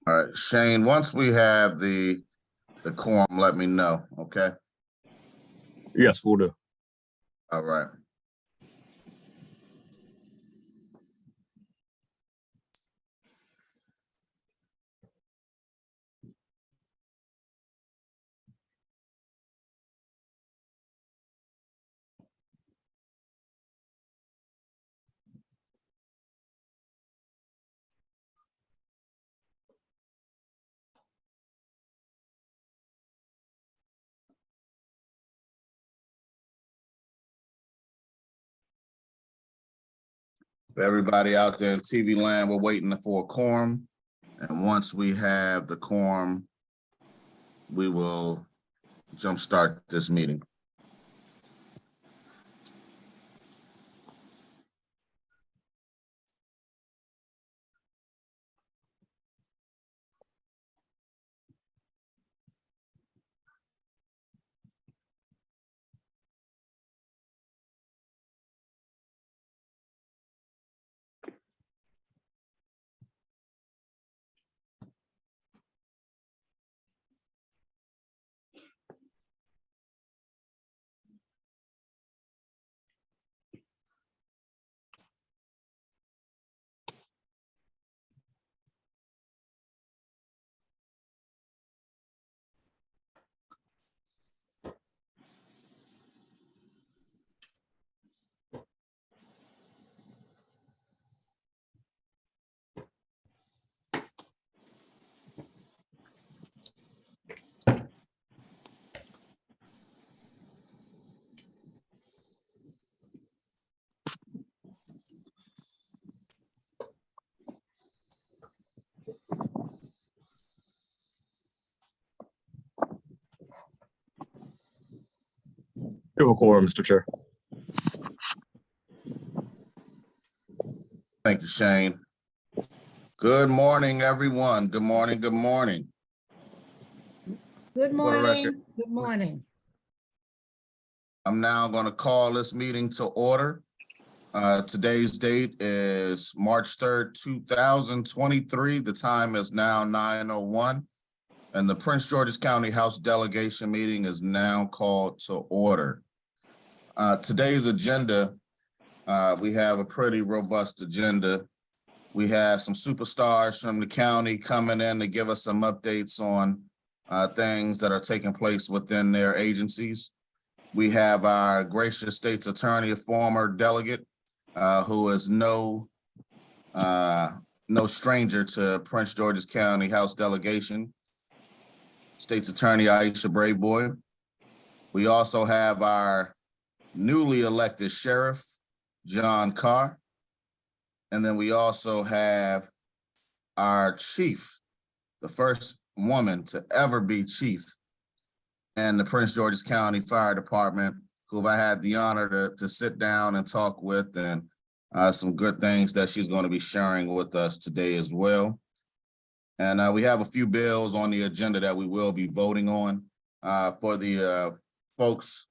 All right, Shane, once we have the quorum, let me know, okay? Yes, we'll do. All right. Everybody out there in TV land, we're waiting for a quorum. And once we have the quorum, we will jumpstart this meeting. You have a quorum, Mr. Chair. Thank you, Shane. Good morning, everyone. Good morning, good morning. Good For the record. morning. Good morning. I'm now going to call this meeting to order. Today's date is March 3rd, 2023. The time is now 9:01, and the Prince George's County House Delegation meeting is now called to order. Today's agenda, we have a pretty robust agenda. We have some superstars from the county coming in to give us some updates on things that are taking place within their agencies. We have our gracious state's attorney, a former delegate, who is no stranger to Prince George's County House Delegation, State's Attorney Aisha Braveboy. We also have our newly elected sheriff, John Carr. And then we also have our chief, the first woman to ever be chief in the Prince George's County Fire Department, who I had the honor to sit down and talk with, and some good things that she's going to be sharing with us today as well. And we have a few bills on the agenda that we will be voting on. For the folks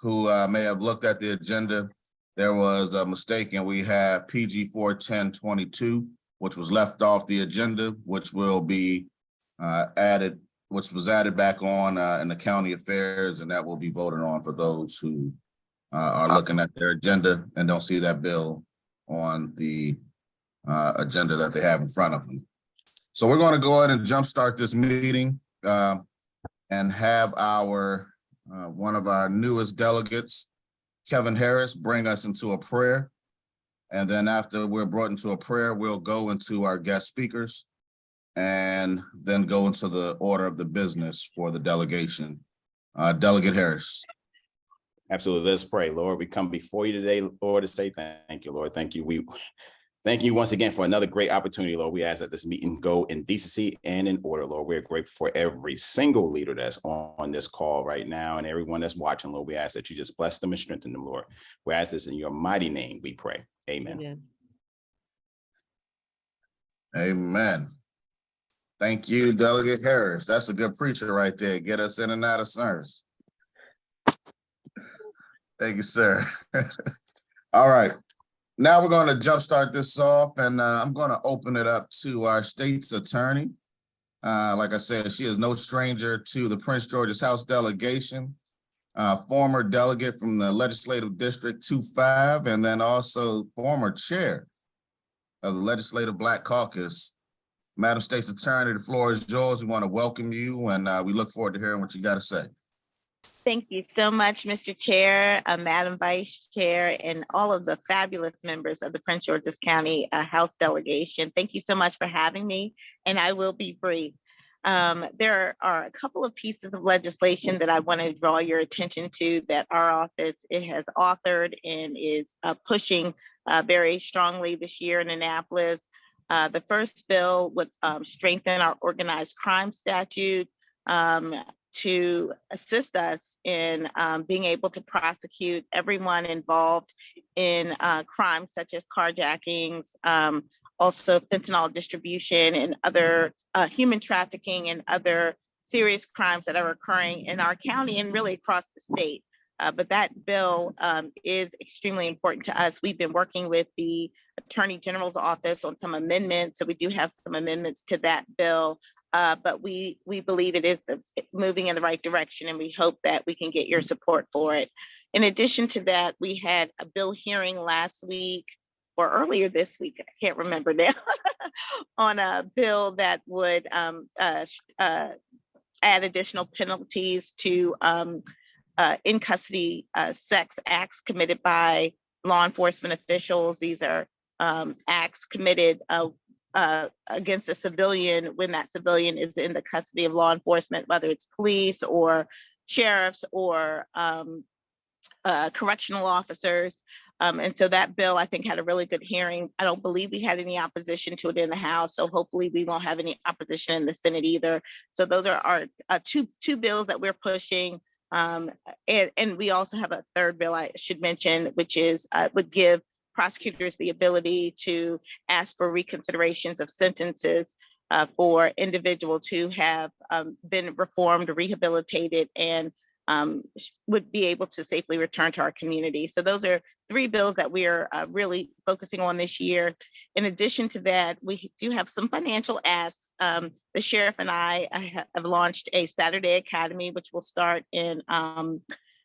who may have looked at the agenda, there was a mistake, and we have PG 41022, which was left off the agenda, which will be added, which was added back on in the county affairs, and that will be voted on for those who are looking at their agenda and don't see that bill on the agenda that they have in front of them. So we're going to go ahead and jumpstart this meeting and have our one of our newest delegates, Kevin Harris, bring us into a prayer. And then after we're brought into a prayer, we'll go into our guest speakers and then go into the order of the business for the delegation. Delegate Harris. Absolutely. Let's pray. Lord, we come before you today, Lord, to say thank you, Lord. Thank you. We thank you once again for another great opportunity, Lord. We ask that this meeting go in decency and in order, Lord. We're grateful for every single leader that's on this call right now and everyone that's watching, Lord. We ask that you just bless them and strengthen them, Lord. We ask this in your mighty name, we pray. Amen. Amen. Amen. Thank you, Delegate Harris. That's a good preacher right there. Get us in and out of service. Thank you, sir. All right. Now we're going to jumpstart this off, and I'm going to open it up to our state's attorney, Like I said, she is no stranger to the Prince George's House delegation, former delegate from the Legislative District 25, and then also former chair of the Legislative Black Caucus. Madam State's Attorney, the floor is yours. We want to welcome you, and we look forward to hearing what you got to say. Thank you so much, Mr. Chair, Madam Vice Chair, and all of the fabulous members of the Prince George's County House delegation. Thank you so much for having me, and I will be brief. There are a couple of pieces of legislation that I want to draw your attention to that our office has authored and is pushing very strongly this year in Annapolis. The first bill would strengthen our organized crime statute to assist us in being able to prosecute everyone involved in crimes such as carjackings, also fentanyl distribution and other human trafficking and other serious crimes that are occurring in our county and really across the state. But that bill is extremely important to us. We've been working with the Attorney General's office on some amendments. So we do have some amendments to that bill, but we believe it is moving in the right direction, and we hope that we can get your support for it. In addition to that, we had a bill hearing last week or earlier this week, I can't remember now, on a bill that would add additional penalties to in custody sex acts committed by law enforcement officials. These are acts committed against a civilian when that civilian is in the custody of law enforcement, whether it's police or sheriffs or correctional officers. And so that bill, I think, had a really good hearing. I don't believe we had any opposition to it in the House, so hopefully we won't have any opposition in the Senate either. So those are our two bills that we're pushing. And we also have a third bill I should mention, which is would give prosecutors the ability to ask for reconsiderations of sentences for individuals who have been reformed, rehabilitated, and would be able to safely return to our community. So those are three bills that we are really focusing on this year. In addition to that, we do have some financial asks. The sheriff and I have launched a Saturday Academy, which will start in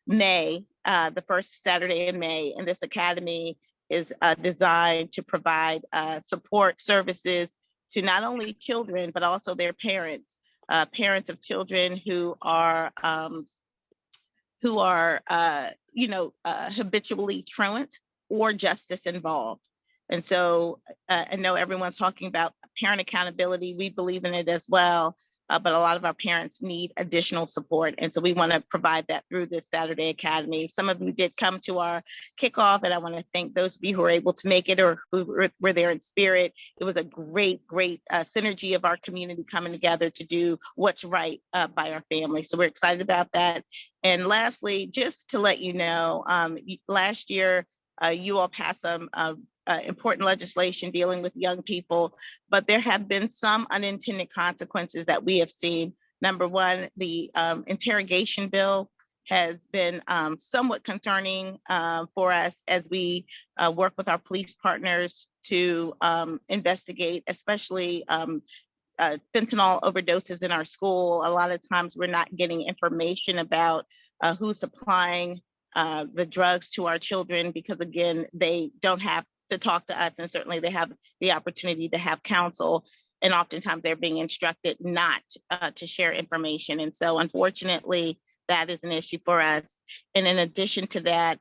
May, the first Saturday in May. And this academy is designed to provide support services to not only children, but also their parents, parents of children who are habitually truant or justice involved. And so I know everyone's talking about parent accountability. We believe in it as well, but a lot of our parents need additional support. And so we want to provide that through this Saturday Academy. Some of you did come to our kickoff, and I want to thank those of you who were able to make it or who were there in spirit. It was a great synergy of our community coming together to do what's right by our family. So we're excited about that. And lastly, just to let you know, last year, you all passed some important legislation dealing with young people, but there have been some unintended consequences that we have seen. Number one, the interrogation bill has been somewhat concerning for us as we work with our police partners to investigate, especially fentanyl overdoses in our school. A lot of times we're not getting information about who's supplying the drugs to our children because, again, they don't have to talk to us, and certainly they have the opportunity to have counsel, and oftentimes they're being instructed not to share information. And so unfortunately, that is an issue for us. And in addition to that,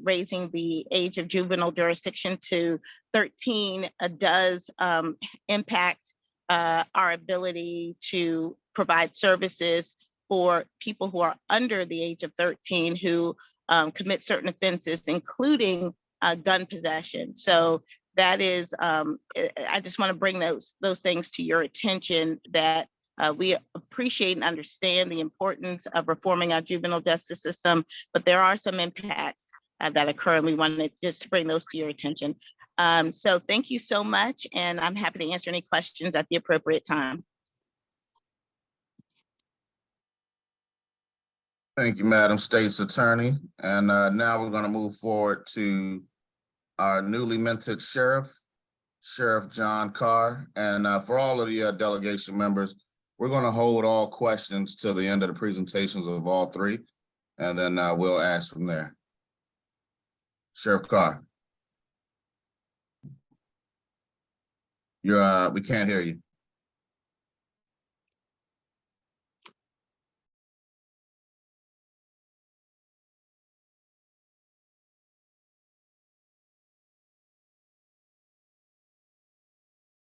raising the age of juvenile jurisdiction to 13 does impact our ability to provide services for people who are under the age of 13 who commit certain offenses, including gun possession. So that is, I just want to bring those things to your attention, that we appreciate and understand the importance of reforming our juvenile justice system, but there are some impacts that occur, and we wanted just to bring those to your attention. So thank you so much, and I'm happy to answer any questions at the appropriate time. Thank you, Madam State's Attorney. And now we're going to move forward to our newly minted sheriff, Sheriff John Carr. And for all of the delegation members, We're going to hold all questions till the end of the presentations of all three, and then we'll ask from there. Sheriff Carr. We can't hear you.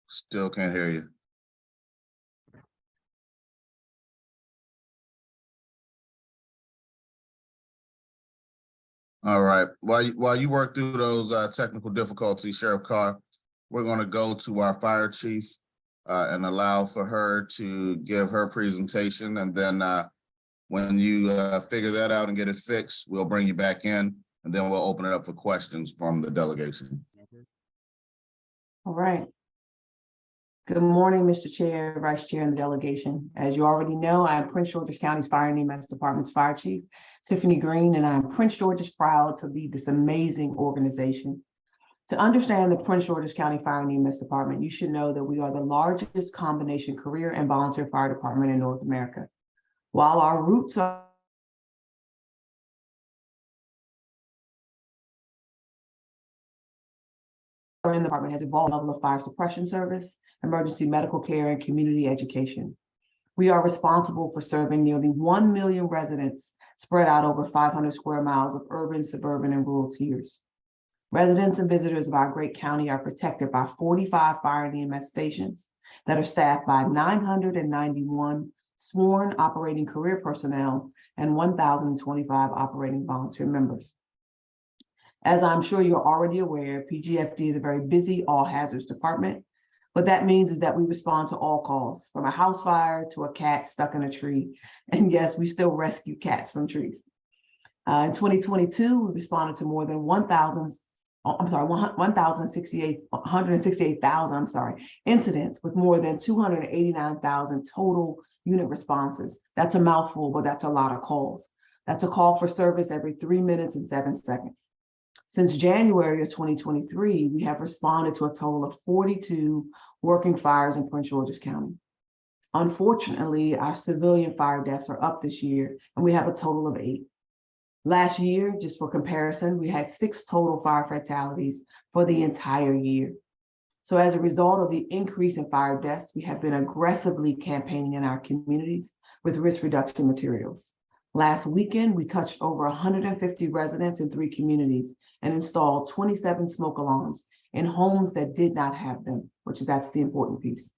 Still can't hear you. All right, while you work through those technical difficulties, Sheriff Carr, we're going to go to our fire chief and allow for her to give her presentation. And then when you figure that out and get it fixed, we'll bring you back in, and then we'll open it up for questions from the delegation. All right. Good morning, Mr. Chair, Vice Chair, and the delegation. As you already know, I am Prince George's County's Fire and EMS Department's Fire Chief, Tiffany Green, and I am Prince George's proud to lead this amazing organization. To understand the Prince George's County Fire and EMS Department, you should know that we are the largest combination career and volunteer fire department in North America. While our roots are in the department has evolved level of fire suppression service, emergency medical care, and community education. We are responsible for serving nearly 1 million residents spread out over 500 square miles of urban, suburban, and rural tiers. Residents and visitors of our great county are protected by 45 fire and EMS stations that are staffed by 991 sworn operating career personnel and 1,025 operating volunteer members. As I'm sure you're already aware, PGFD is a very busy all hazards department. What that means is that we respond to all calls, from a house fire to a cat stuck in a tree. And yes, we still rescue cats from trees. In 2022, we responded to more than 168,000 incidents with more than 289,000 total unit responses. That's a mouthful, but that's a lot of calls. That's a call for service every 3 minutes and 7 seconds. Since January of 2023, we have responded to a total of 42 working fires in Prince George's County. Unfortunately, our civilian fire deaths are up this year, and we have a total of 8. Last year, just for comparison, we had 6 total fire fatalities for the entire year. So as a result of the increase in fire deaths, we have been aggressively campaigning in our communities with risk reduction materials. Last weekend, we touched over 150 residents in 3 communities and installed 27 smoke alarms in homes that did not have them, that's the important piece.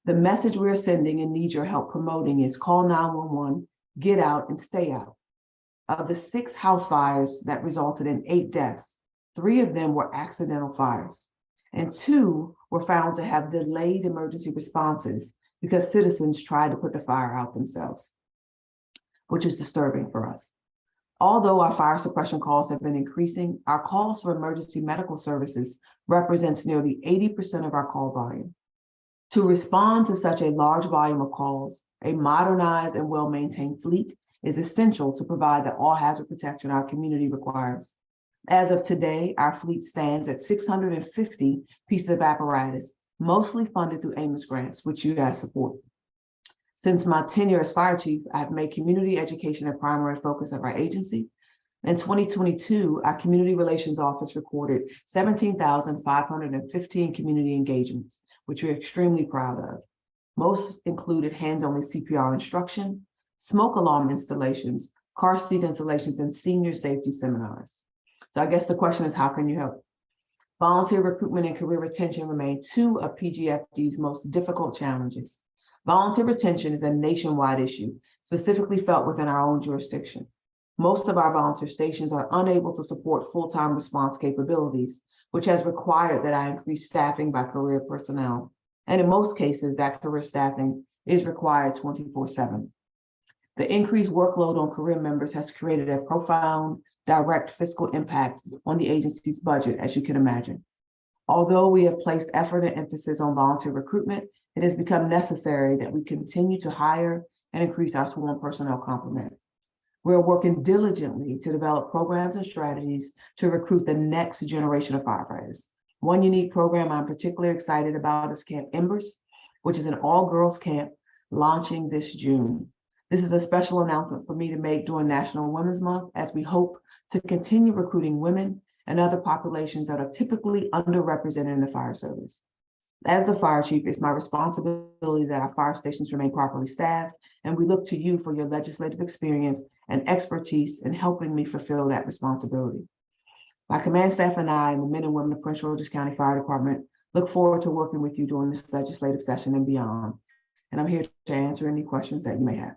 The message we're sending and need your help promoting is call 911, get out and stay out. Of the 6 house fires that resulted in 8 deaths, 3 of them were accidental fires, and 2 were found to have delayed emergency responses because citizens tried to put the fire out themselves, which is disturbing for us. Although our fire suppression calls have been increasing, our calls for emergency medical services represents nearly 80% of our call volume. To respond to such a large volume of calls, a modernized and well-maintained fleet is essential to provide the all-hazard protection our community requires. As of today, our fleet stands at 650 pieces of apparatus, mostly funded through Amos grants, which you guys support. Since my tenure as fire chief, I've made community education a primary focus of our agency. In 2022, our community relations office recorded 17,515 community engagements, which we're extremely proud of. Most included hands-on CPR instruction, smoke alarm installations, car seat installations, and senior safety seminars. So I guess the question is, how can you help? Volunteer recruitment and career retention remain 2 of PGFD's most difficult challenges. Volunteer retention is a nationwide issue, specifically felt within our own jurisdiction. Most of our volunteer stations are unable to support full-time response capabilities, which has required that I increase staffing by career personnel. And in most cases, that career staffing is required 24/7. The increased workload on career members has created a profound, direct fiscal impact on the agency's budget, as you can imagine. Although we have placed effort and emphasis on volunteer recruitment, it has become necessary that we continue to hire and increase our sworn personnel complement. We're working diligently to develop programs and strategies to recruit the next generation of firefighters. One unique program I'm particularly excited about is Camp Embers, which is an all-girls camp launching this June. This is a special announcement for me to make during National Women's Month, as we hope to continue recruiting women and other populations that are typically underrepresented in the fire service. As the fire chief, it's my responsibility that our fire stations remain properly staffed, and we look to you for your legislative experience and expertise in helping me fulfill that responsibility. My command staff and I and the men and women of Prince George's County Fire Department look forward to working with you during this legislative session and beyond. And I'm here to answer any questions that you may have.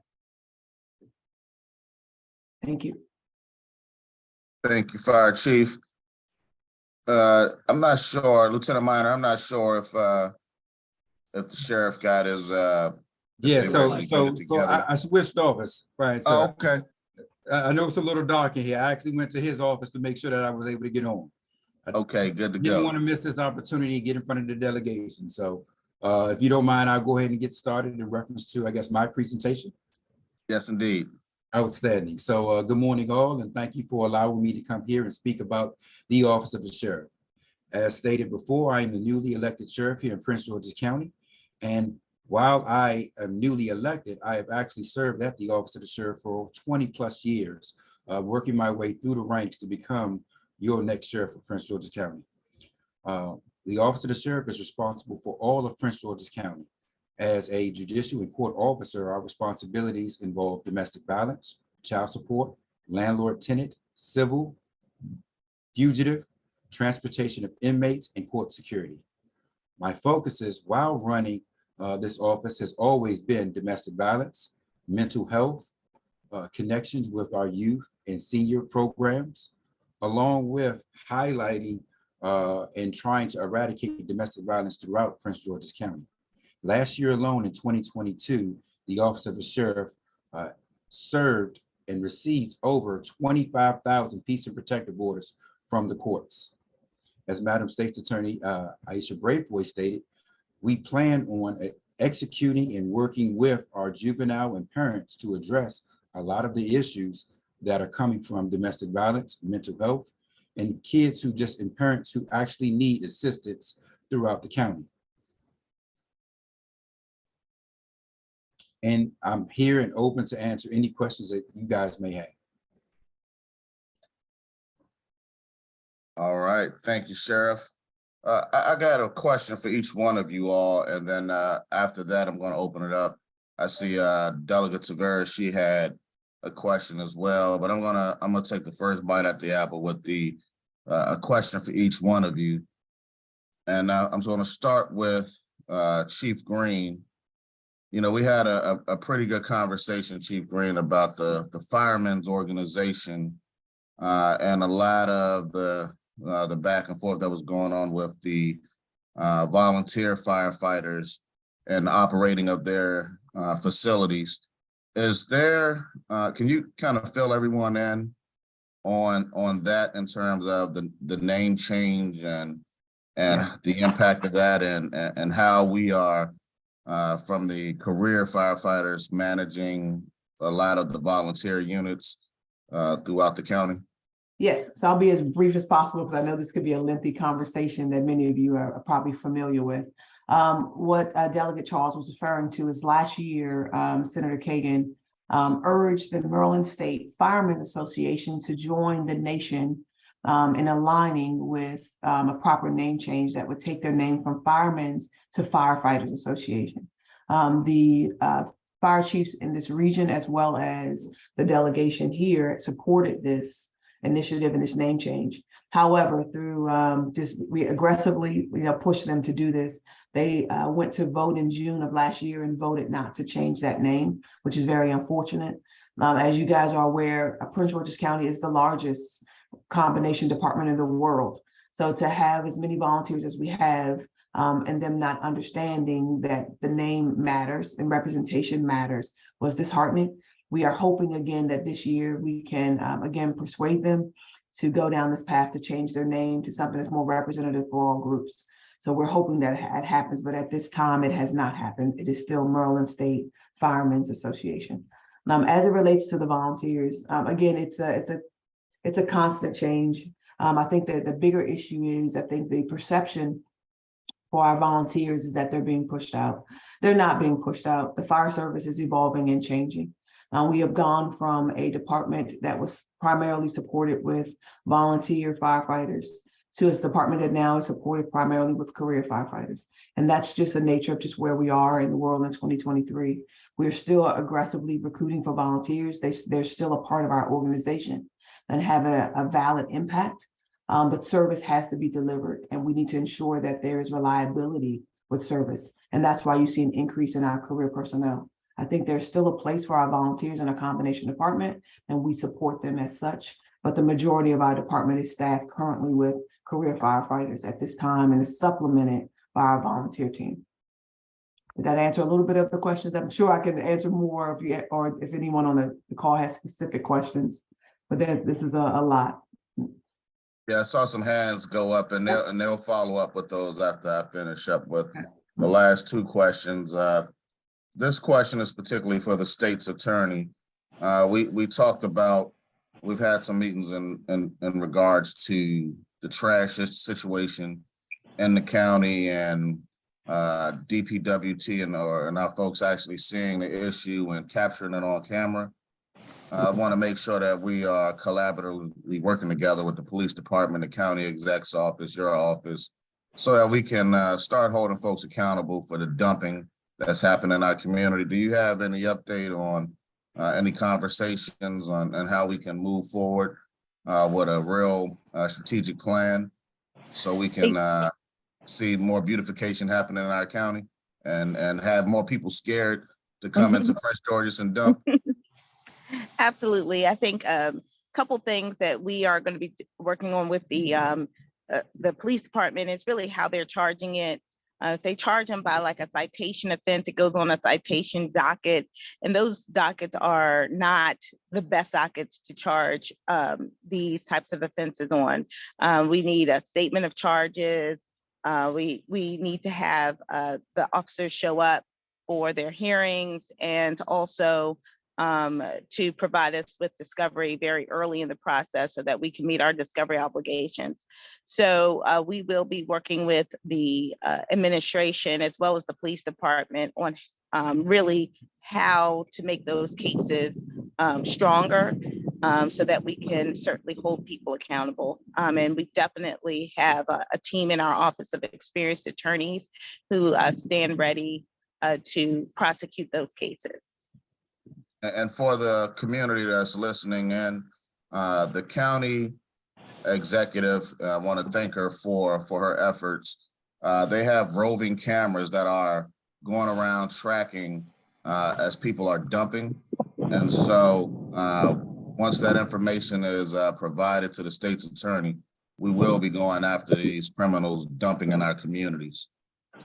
Thank you. Thank you, Fire Chief. I'm not sure, Lieutenant Minor, I'm not sure if the sheriff got his, Yeah, they so ready to get it together. I switched office, right? Oh, So okay, I know it's a little dark in here. I actually went to his office to make sure that I was able to get on. okay, good to Didn't go. want to miss this opportunity to get in front of the delegation. So if you don't mind, I'll go ahead and get started in reference to, I guess, my presentation. Yes, indeed. Outstanding. So good morning all, and thank you for allowing me to come here and speak about the office of the sheriff. As stated before, I am the newly elected sheriff here in Prince George's County. And while I am newly elected, I have actually served at the office of the sheriff for 20+ years, working my way through the ranks to become your next sheriff of Prince George's County. The office of the sheriff is responsible for all of Prince George's County. As a judicial and court officer, our responsibilities involve domestic violence, child support, landlord-tenant, civil, fugitive, transportation of inmates, and court security. My focuses while running this office has always been domestic violence, mental health, connections with our youth and senior programs, along with highlighting and trying to eradicate domestic violence throughout Prince George's County. Last year alone, in 2022, the Office of the Sheriff served and received over 25,000 peace and protective orders from the courts. As Madam State's Attorney Aisha Braveboy stated, we plan on executing and working with our juvenile and parents to address a lot of the issues that are coming from domestic violence, mental health, and kids who just, and parents who actually need assistance throughout the county. And I'm here and open to answer any questions that you guys may have. All right, thank you, Sheriff. I got a question for each one of you all, and then after that, I'm going to open it up. I see Delegate Tavares, she had a question as well, but I'm gonna take the first bite at the apple with the a question for each one of you. And I'm going to start with Chief Green. You know, we had a pretty good conversation, Chief Green, about the firemen's organization and a lot of the back and forth that was going on with the volunteer firefighters and the operating of their facilities. Is there, can you kind of fill everyone in on that in terms of the name change and the impact of that and how we are from the career firefighters managing a lot of the volunteer units throughout the county? Yes, so I'll be as brief as possible because I know this could be a lengthy conversation that many of you are probably familiar with. What Delegate Charles was referring to is last year, Senator Kagan urged the Maryland State Firemen's Association to join the nation in aligning with a proper name change that would take their name from Firemen's to Firefighters Association. The fire chiefs in this region, as well as the delegation here, supported this initiative and this name change. However, through we aggressively pushed them to do this. They went to vote in June of last year and voted not to change that name, which is very unfortunate. As you guys are aware, Prince George's County is the largest combination department in the world. So to have as many volunteers as we have and them not understanding that the name matters and representation matters was disheartening. We are hoping again that this year we can again persuade them to go down this path to change their name to something that's more representative for all groups. So we're hoping that it happens, but at this time it has not happened. It is still Maryland State Firemen's Association. As it relates to the volunteers, again, it's a constant change. I think that the bigger issue is, I think the perception for our volunteers is that they're being pushed out. They're not being pushed out. The fire service is evolving and changing. We have gone from a department that was primarily supported with volunteer firefighters to a department that now is supported primarily with career firefighters. And that's just the nature of just where we are in the world in 2023. We're still aggressively recruiting for volunteers. They're still a part of our organization and have a valid impact, but service has to be delivered. And we need to ensure that there is reliability with service. And that's why you see an increase in our career personnel. I think there's still a place for our volunteers in a combination department, and we support them as such. But the majority of our department is staffed currently with career firefighters at this time and is supplemented by our volunteer team. Did that answer a little bit of the questions? I'm sure I can answer more if anyone on the call has specific questions, but this is a lot. Yeah, I saw some hands go up and they'll follow up with those after I finish up with the last two questions. This question is particularly for the state's attorney. We talked about, we've had some meetings in regards to the trash situation in the county and DPWT and our folks actually seeing the issue and capturing it on camera. I want to make sure that we are collaboratively working together with the police department, the county exec's office, your office, so that we can start holding folks accountable for the dumping that's happening in our community. Do you have any update on any conversations on how we can move forward with a real strategic plan so we can see more beautification happening in our county and have more people scared to come into Prince George's and dump? Absolutely. I think a couple things that we are going to be working on with the police department is really how they're charging it. If they charge them by like a citation offense, it goes on a citation docket, and those dockets are not the best dockets to charge these types of offenses on. We need a statement of charges. We need to have the officers show up for their hearings, and also to provide us with discovery very early in the process so that we can meet our discovery obligations. So we will be working with the administration as well as the police department on really how to make those cases stronger so that we can certainly hold people accountable. And we definitely have a team in our office of experienced attorneys who stand ready to prosecute those cases. And for the community that's listening in, the county executive, I want to thank her for her efforts. They have roving cameras that are going around tracking as people are dumping. And so once that information is provided to the state's attorney, we will be going after these criminals dumping in our communities.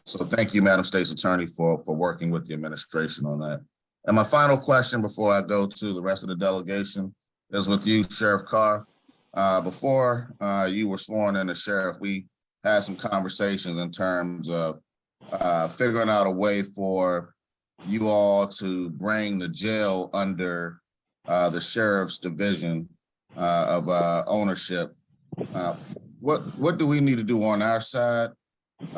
So thank you, Madam State's Attorney, for working with the administration on that. And my final question before I go to the rest of the delegation is with you, Sheriff Carr. Before you were sworn in as sheriff, we had some conversations in terms of figuring out a way for you all to bring the jail under the sheriff's division of ownership. What do we need to do on our side?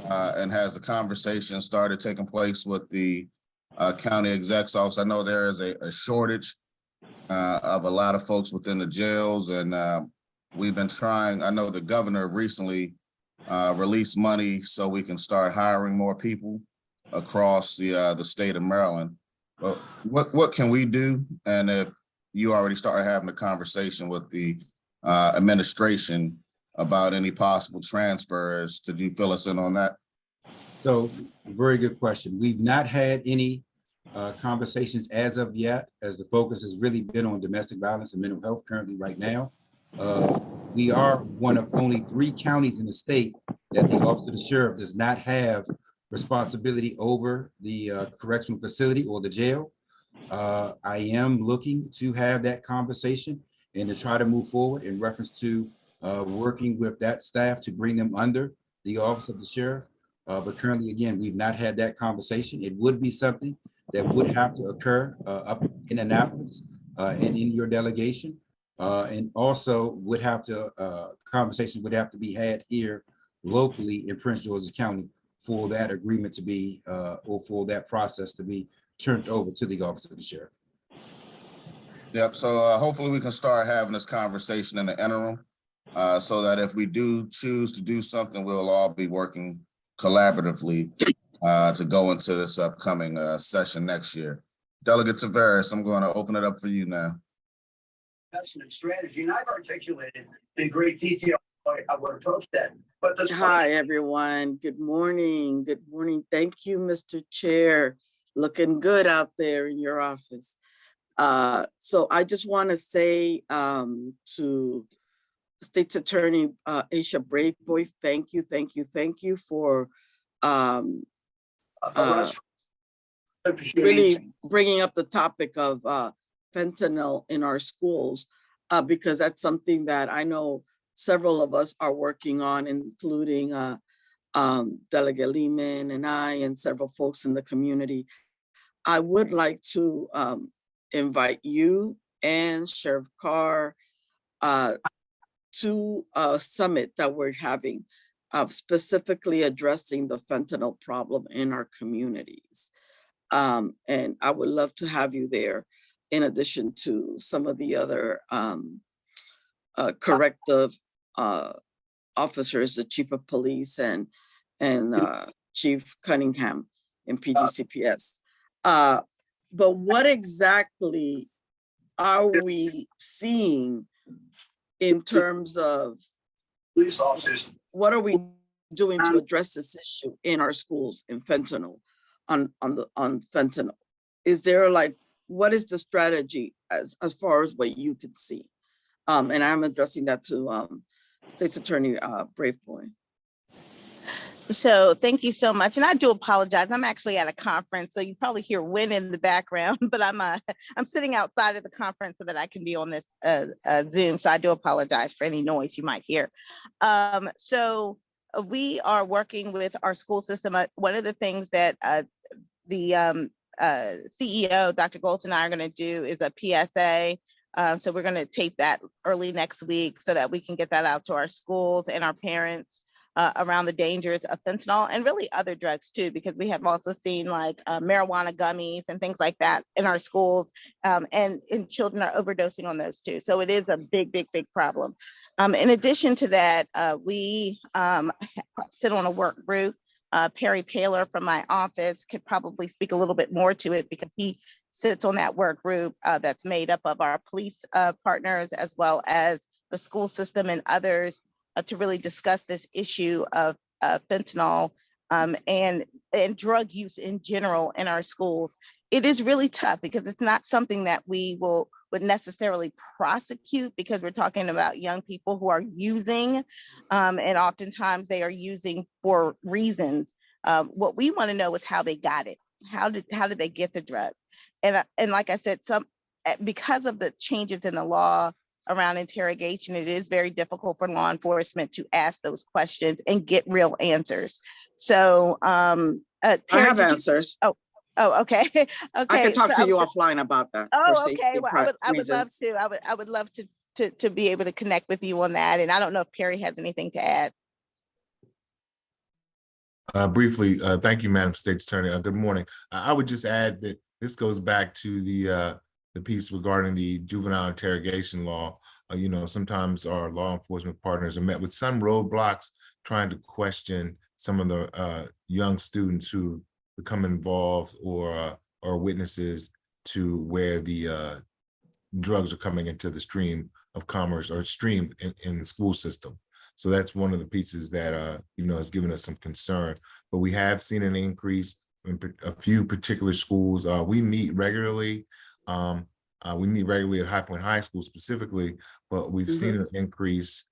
And has the conversation started taking place with the county exec's office? I know there is a shortage of a lot of folks within the jails, and we've been trying. I know the governor recently released money so we can start hiring more people across the state of Maryland. But what can we do? And if you already started having a conversation with the administration about any possible transfers, could you fill us in on that? So, very good question. We've not had any conversations as of yet, as the focus has really been on domestic violence and mental health currently right now. We are one of only 3 counties in the state that the Office of the Sheriff does not have responsibility over the correctional facility or the jail. I am looking to have that conversation and to try to move forward in reference to working with that staff to bring them under the Office of the Sheriff. But currently, again, we've not had that conversation. It would be something that would have to occur up in Annapolis and in your delegation. And also would have to, conversations would have to be had here locally in Prince George's County for that agreement to be, or for that process to be turned over to the Office of the Sheriff. Yep, so hopefully we can start having this conversation in the interim, so that if we do choose to do something, we'll all be working collaboratively to go into this upcoming session next year. Delegate Tavares, I'm going to open it up for you now. Investment strategy, and I've articulated in great detail how I would approach that. But this Hi, everyone. Good morning. Good morning. Thank you, Mr. Chair. Looking good out there in your office. So I just want to say to State's Attorney Aisha Braveboy, thank you for really bringing up the topic of fentanyl in our schools, because that's something that I know several of us are working on, including Delegate Lehman and I and several folks in the community. I would like to invite you and Sheriff Carr to a summit that we're having, specifically addressing the fentanyl problem in our communities. And I would love to have you there, in addition to some of the other corrective officers, the Chief of Police and Chief Cunningham in PGCPS. But what exactly are we seeing in terms of police officers? What are we doing to address this issue in our schools in fentanyl, on fentanyl? Is there what is the strategy as far as what you can see? And I'm addressing that to State's Attorney Braveboy. So thank you so much. And I do apologize. I'm actually at a conference, so you probably hear wind in the background, but I'm sitting outside of the conference so that I can be on this Zoom. So I do apologize for any noise you might hear. So we are working with our school system. One of the things that the CEO, Dr. Goltz, and I are going to do is a PSA. So we're going to tape that early next week so that we can get that out to our schools and our parents around the dangers of fentanyl and really other drugs too, because we have also seen marijuana gummies and things like that in our schools, and children are overdosing on those too. So it is a big problem. In addition to that, we sit on a work group. Perry Paler from my office could probably speak a little bit more to it, because he sits on that work group that's made up of our police partners as well as the school system and others, to really discuss this issue of fentanyl and drug use in general in our schools. It is really tough because it's not something that we would necessarily prosecute, because we're talking about young people who are using, and oftentimes they are using for reasons. What we want to know is how they got it. How did they get the drugs? And like I said, because of the changes in the law around interrogation, it is very difficult for law enforcement to ask those questions and get real answers. So I have answers. Oh, okay. Okay. I can talk to you offline about that. Oh, okay. Well, I would love to. I would love to be able to connect with you on that. And I don't know if Perry has anything to add. Briefly, thank you, Madam State's Attorney. Good morning. I would just add that this goes back to the piece regarding the juvenile interrogation law. Sometimes our law enforcement partners are met with some roadblocks trying to question some of the young students who become involved or witnesses to where the drugs are coming into the stream of commerce or stream in the school system. So that's one of the pieces that has given us some concern. But we have seen an increase in a few particular schools. We meet regularly. We meet regularly at High Point High School specifically, but we've seen an increase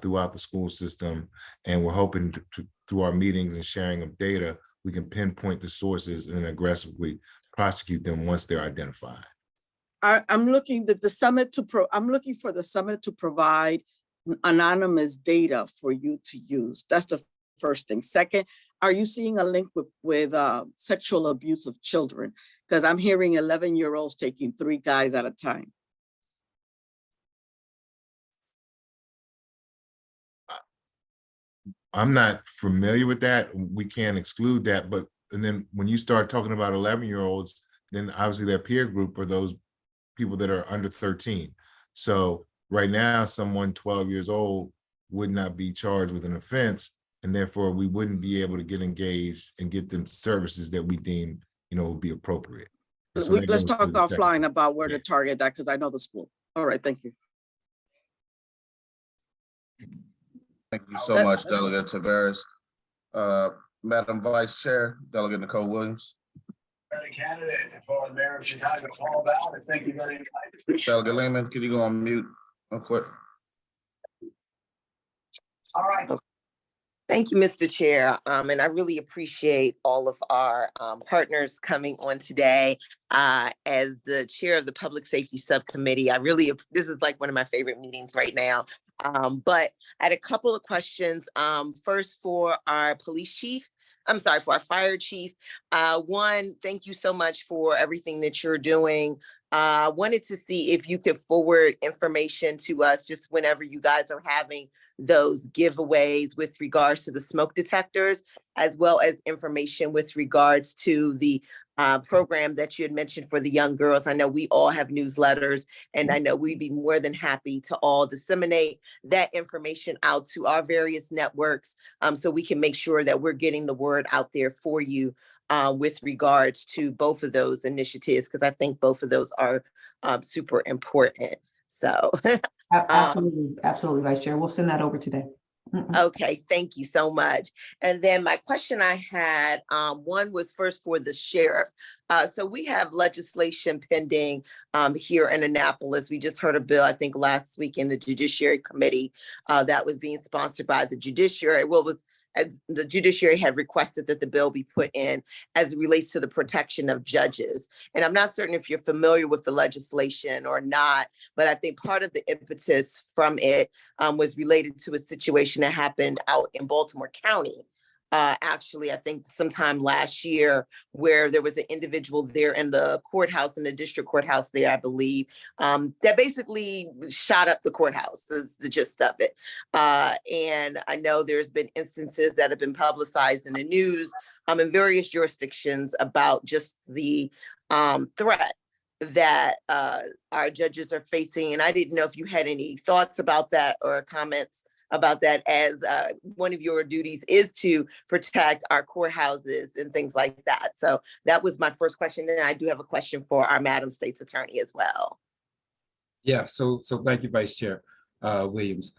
throughout the school system, and we're hoping to, through our meetings and sharing of data, we can pinpoint the sources and aggressively prosecute them once they're identified. I'm looking for the summit to provide anonymous data for you to use. That's the first thing. Second, are you seeing a link with sexual abuse of children? Because I'm hearing 11-year-olds taking 3 guys at a time. I'm not familiar with that. We can't exclude that, but and then when you start talking about 11-year-olds, then obviously their peer group are those people that are under 13. So right now, someone 12 years old would not be charged with an offense, and therefore we wouldn't be able to get engaged and get them services that we deem, would be appropriate. And so that Let's goes talk to the second offline part. about where to Yeah. target that, because I know the school. All right, thank you. Thank you so much, Delegate Taveras. Madam Vice Chair, Delegate Nicole Williams. Any candidate for the mayor of Chicago called out, and thank you very much. Delegate Lehman, can you go on mute real quick? All right. Thank you, Mr. Chair. And I really appreciate all of our partners coming on today. As the chair of the Public Safety Subcommittee, this is like one of my favorite meetings right now. But I had a couple of questions. First for our for our fire chief. One, thank you so much for everything that you're doing. I wanted to see if you could forward information to us just whenever you guys are having those giveaways with regards to the smoke detectors, as well as information with regards to the program that you had mentioned for the young girls. I know we all have newsletters, and I know we'd be more than happy to all disseminate that information out to our various networks, so we can make sure that we're getting the word out there for you with regards to both of those initiatives, because I think both of those are super important. So Absolutely, absolutely, Vice Chair. We'll send that over today. okay, thank you so much. And then my question I had, one was first for the sheriff. So we have legislation pending here in Annapolis. We just heard a bill, I think last week in the Judiciary Committee that was being sponsored by the Judiciary. As the judiciary had requested that the bill be put in as it relates to the protection of judges. And I'm not certain if you're familiar with the legislation or not, but I think part of the impetus from it was related to a situation that happened out in Baltimore County. Actually, I think sometime last year, where there was an individual there in the courthouse, in the district courthouse there, I believe, that basically shot up the courthouse, is the gist of it. And I know there's been instances that have been publicized in the news in various jurisdictions about just the threat that our judges are facing. And I didn't know if you had any thoughts about that or comments about that, as one of your duties is to protect our courthouses and things like that. So that was my first question. And I do have a question for our Madam State's Attorney as well. Yeah, so thank you, Vice Chair Williams.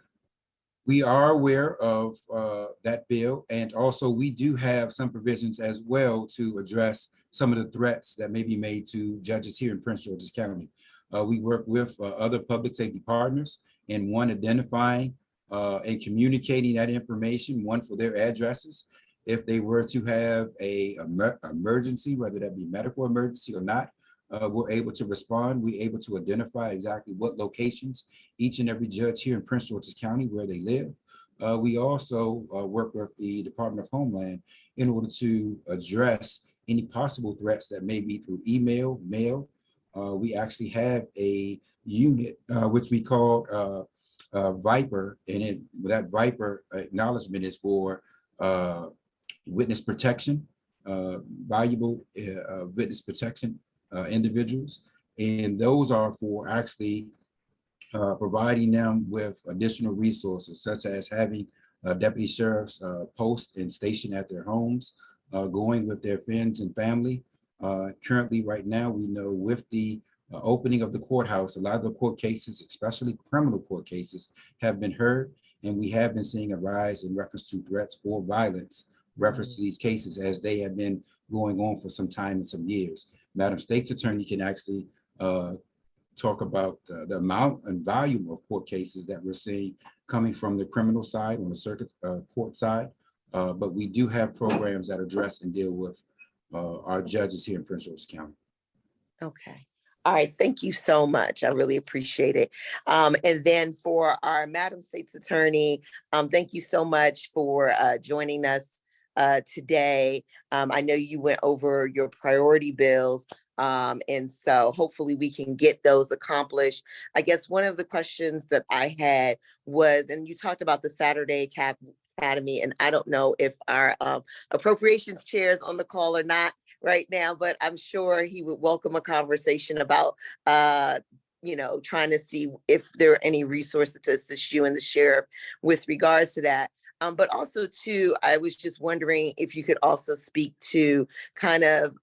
We are aware of that bill, and also we do have some provisions as well to address some of the threats that may be made to judges here in Prince George's County. We work with other public safety partners in identifying and communicating that information, one for their addresses. If they were to have a emergency, whether that be medical emergency or not, we're able to respond. We're able to identify exactly what locations each and every judge here in Prince George's County where they live. We also work with the Department of Homeland in order to address any possible threats that may be through email, mail. We actually have a unit which we call Viper, and that Viper acknowledgement is for witness protection, valuable witness protection individuals, and those are for actually providing them with additional resources, such as having deputy sheriffs post and station at their homes, going with their friends and family. Currently, right now, we know with the opening of the courthouse, a lot of the court cases, especially criminal court cases, have been heard, and we have been seeing a rise in reference to threats or violence, reference to these cases as they have been going on for some time and some years. Madam State's Attorney can actually talk about the amount and volume of court cases that we're seeing coming from the criminal side on the circuit court side, but we do have programs that address and deal with our judges here in Prince George's County. Okay. All right. Thank you so much. I really appreciate it. And then for our Madam State's Attorney, thank you so much for joining us today. I know you went over your priority bills, and so hopefully we can get those accomplished. I guess one of the questions that I had was, and you talked about the Saturday Academy. And I don't know if our appropriations chair is on the call or not right now, but I'm sure he would welcome a conversation about trying to see if there are any resources to assist you and the sheriff with regards to that. But also too, I was just wondering if you could also speak to kind of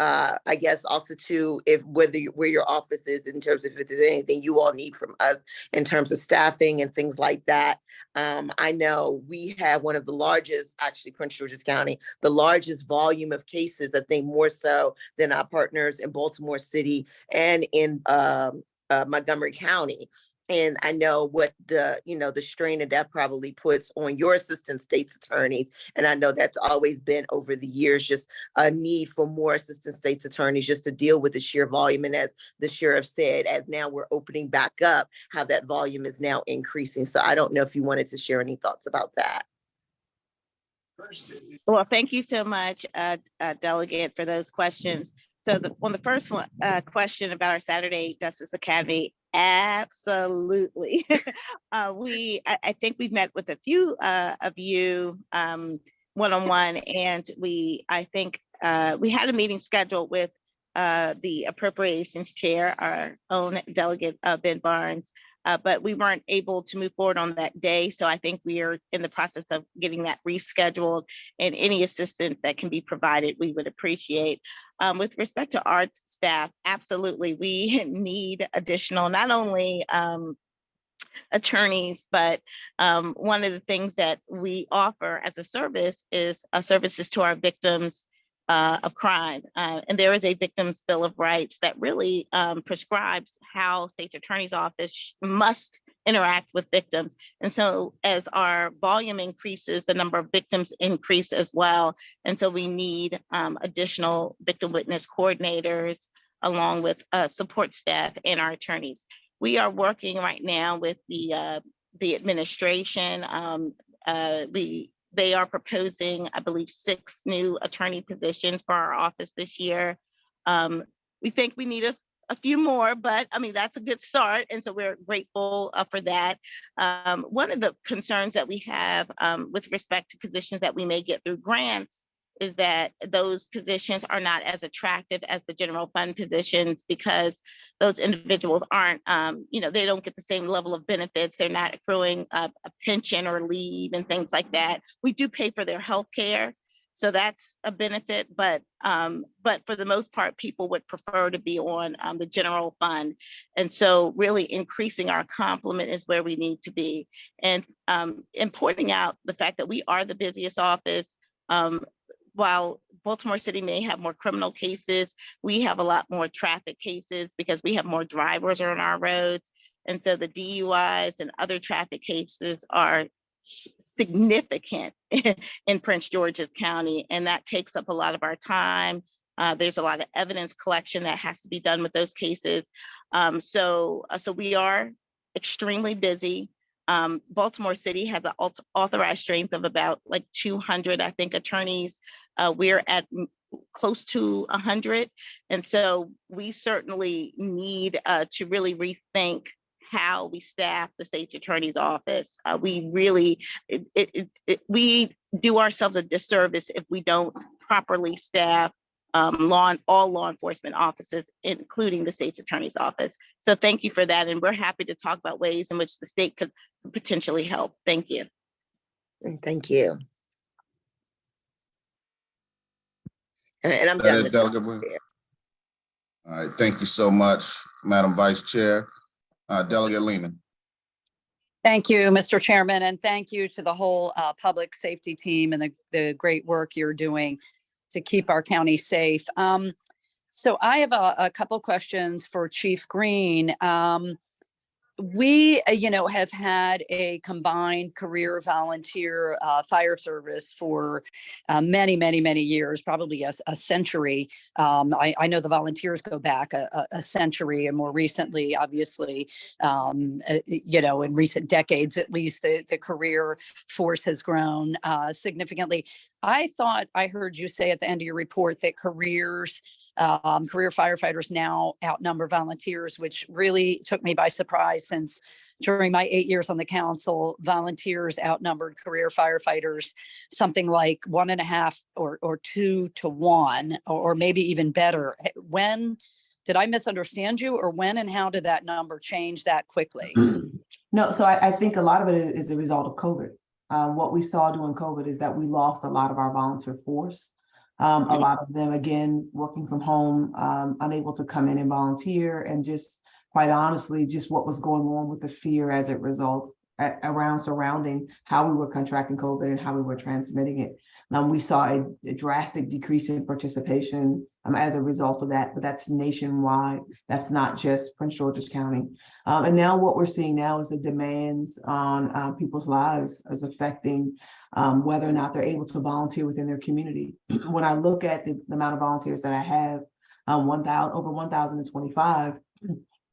I guess also too, if where your office is in terms of if there's anything you all need from us in terms of staffing and things like that. I know we have one of the largest, actually Prince George's County, the largest volume of cases, I think more so than our partners in Baltimore City and in Montgomery County. And I know what the strain that probably puts on your assistant state's attorneys. And I know that's always been over the years, just a need for more assistant state's attorneys just to deal with the sheer volume. And as the sheriff said, as now we're opening back up, how that volume is now increasing. So I don't know if you wanted to share any thoughts about that. Well, thank you so much, Delegate, for those questions. So on the first one, question about our Saturday Justice Academy, absolutely. I think we've met with a few of you one-on-one, and I think we had a meeting scheduled with the appropriations chair, our own Delegate Ben Barnes, but we weren't able to move forward on that day. So I think we are in the process of getting that rescheduled, and any assistance that can be provided, we would appreciate. With respect to our staff, absolutely, we need additional, not only attorneys, but one of the things that we offer as a service is services to our victims of crime. And there is a Victims' Bill of Rights that really prescribes how state's attorney's office must interact with victims. And so as our volume increases, the number of victims increase as well. And so we need additional victim witness coordinators along with support staff and our attorneys. We are working right now with the administration. They are proposing, I believe, 6 new attorney positions for our office this year. We think we need a few more, but I mean, that's a good start. And so we're grateful for that. One of the concerns that we have with respect to positions that we may get through grants is that those positions are not as attractive as the general fund positions, because those individuals aren't, they don't get the same level of benefits. They're not accruing a pension or leave and things like that. We do pay for their health care, so that's a benefit, but for the most part, people would prefer to be on the general fund. And so really increasing our complement is where we need to be. And pointing out the fact that we are the busiest office. While Baltimore City may have more criminal cases, we have a lot more traffic cases because we have more drivers on our roads. And so the DUIs and other traffic cases are significant in Prince George's County, and that takes up a lot of our time. There's a lot of evidence collection that has to be done with those cases. So we are extremely busy. Baltimore City has an authorized strength of about like 200, I think, attorneys. We're at close to 100. And so we certainly need to really rethink how we staff the state's attorney's office. We really, we do ourselves a disservice if we don't properly staff all law enforcement offices, including the state's attorney's office. So thank you for that. And we're happy to talk about ways in which the state could potentially help. Thank you. Thank you. And I'm That done is with Delegate Williams. All right, thank you so much, Madam Vice Chair. Delegate Lehman. Thank you, Mr. Chairman, and thank you to the whole public safety team and the great work you're doing to keep our county safe. So I have a couple questions for Chief Green. We, have had a combined career volunteer fire service for many, many, many years, probably a century. I know the volunteers go back a century, and more recently, obviously, in recent decades, at least, the career force has grown significantly. I thought I heard you say at the end of your report that careers Career firefighters now outnumber volunteers, which really took me by surprise since during my 8 years on the council, volunteers outnumbered career firefighters something like 1.5 or 2 to 1, or maybe even better. When did I misunderstand you, or when and how did that number change that quickly? No, so I think a lot of it is a result of COVID. What we saw during COVID is that we lost a lot of our volunteer force. A lot of them, again, working from home, unable to come in and volunteer, and just quite honestly, just what was going on with the fear as it results around surrounding how we were contracting COVID and how we were transmitting it. We saw a drastic decrease in participation as a result of that, but that's nationwide. That's not just Prince George's County. And now what we're seeing now is the demands on people's lives is affecting whether or not they're able to volunteer within their community. When I look at the amount of volunteers that I have, over 1,025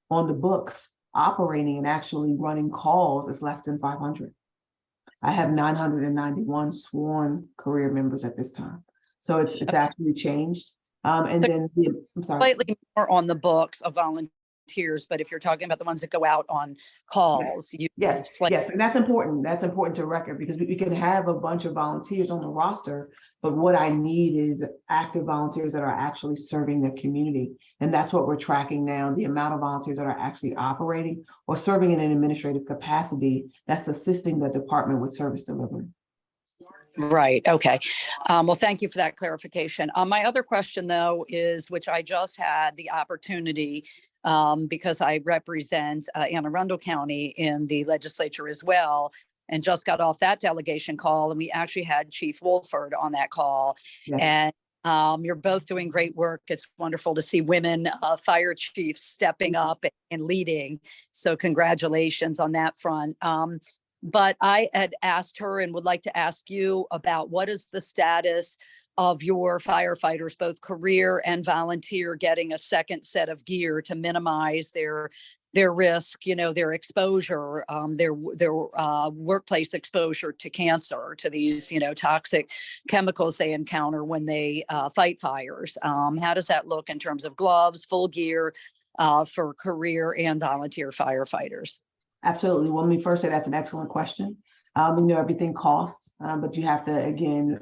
on the books, operating and actually running calls is less than 500. I have 991 sworn career members at this time. So it's actually changed. And then I'm sorry. Slightly more on the books of volunteers, but if you're talking about the ones that go out on calls, Yes, and that's important. That's important to record, because we can have a bunch of volunteers on the roster, but what I need is active volunteers that are actually serving the community. And that's what we're tracking now, the amount of volunteers that are actually operating or serving in an administrative capacity that's assisting the department with service delivery. Right. Okay. Well, thank you for that clarification. My other question, though, is, which I just had the opportunity, because I represent Anne Arundel County in the legislature as well, and just got off that delegation call, and we actually had Chief Wolford on that call. Yes. And you're both doing great work. It's wonderful to see women fire chiefs stepping up and leading. So congratulations on that front. But I had asked her and would like to ask you about what is the status of your firefighters, both career and volunteer, getting a second set of gear to minimize their risk, their exposure, their workplace exposure to cancer, to these, toxic chemicals they encounter when they fight fires. How does that look in terms of gloves, full gear for career and volunteer firefighters? Absolutely. Well, let me first say that's an excellent question. We know everything costs, but you have to, again,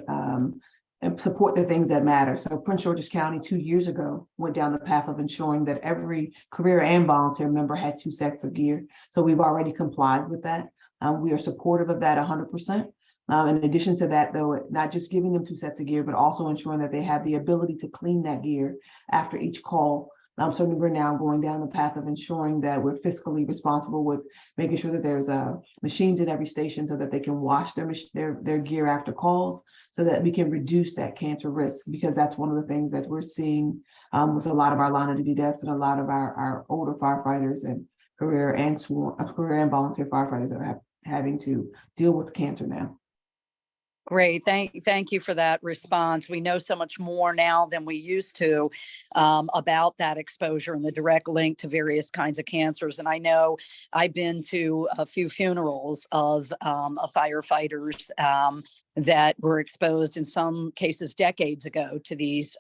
support the things that matter. So Prince George's County 2 years ago went down the path of ensuring that every career and volunteer member had 2 sets of gear. So we've already complied with that. We are supportive of that 100%. In addition to that, though, not just giving them 2 sets of gear, but also ensuring that they have the ability to clean that gear after each call. So we're now going down the path of ensuring that we're fiscally responsible with making sure that there's machines in every station so that they can wash their gear after calls, so that we can reduce that cancer risk, because that's one of the things that we're seeing with a lot of our line of duty deaths and a lot of our older firefighters and career and volunteer firefighters that are having to deal with cancer now. Great. Thank you for that response. We know so much more now than we used to about that exposure and the direct link to various kinds of cancers. And I know I've been to a few funerals of firefighters that were exposed in some cases decades ago to these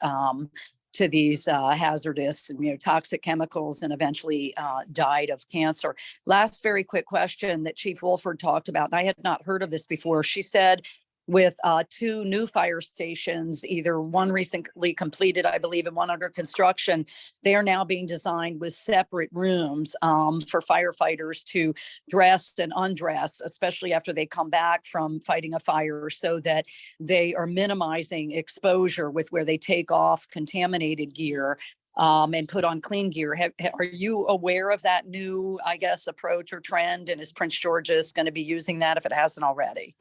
hazardous, toxic chemicals, and eventually died of cancer. Last very quick question that Chief Wolford talked about, and I had not heard of this before. She said, with 2 new fire stations, either one recently completed, I believe, and one under construction, they are now being designed with separate rooms for firefighters to dress and undress, especially after they come back from fighting a fire, so that they are minimizing exposure with where they take off contaminated gear and put on clean gear. Are you aware of that new, approach or trend? And is Prince George's going to be using that if it hasn't already?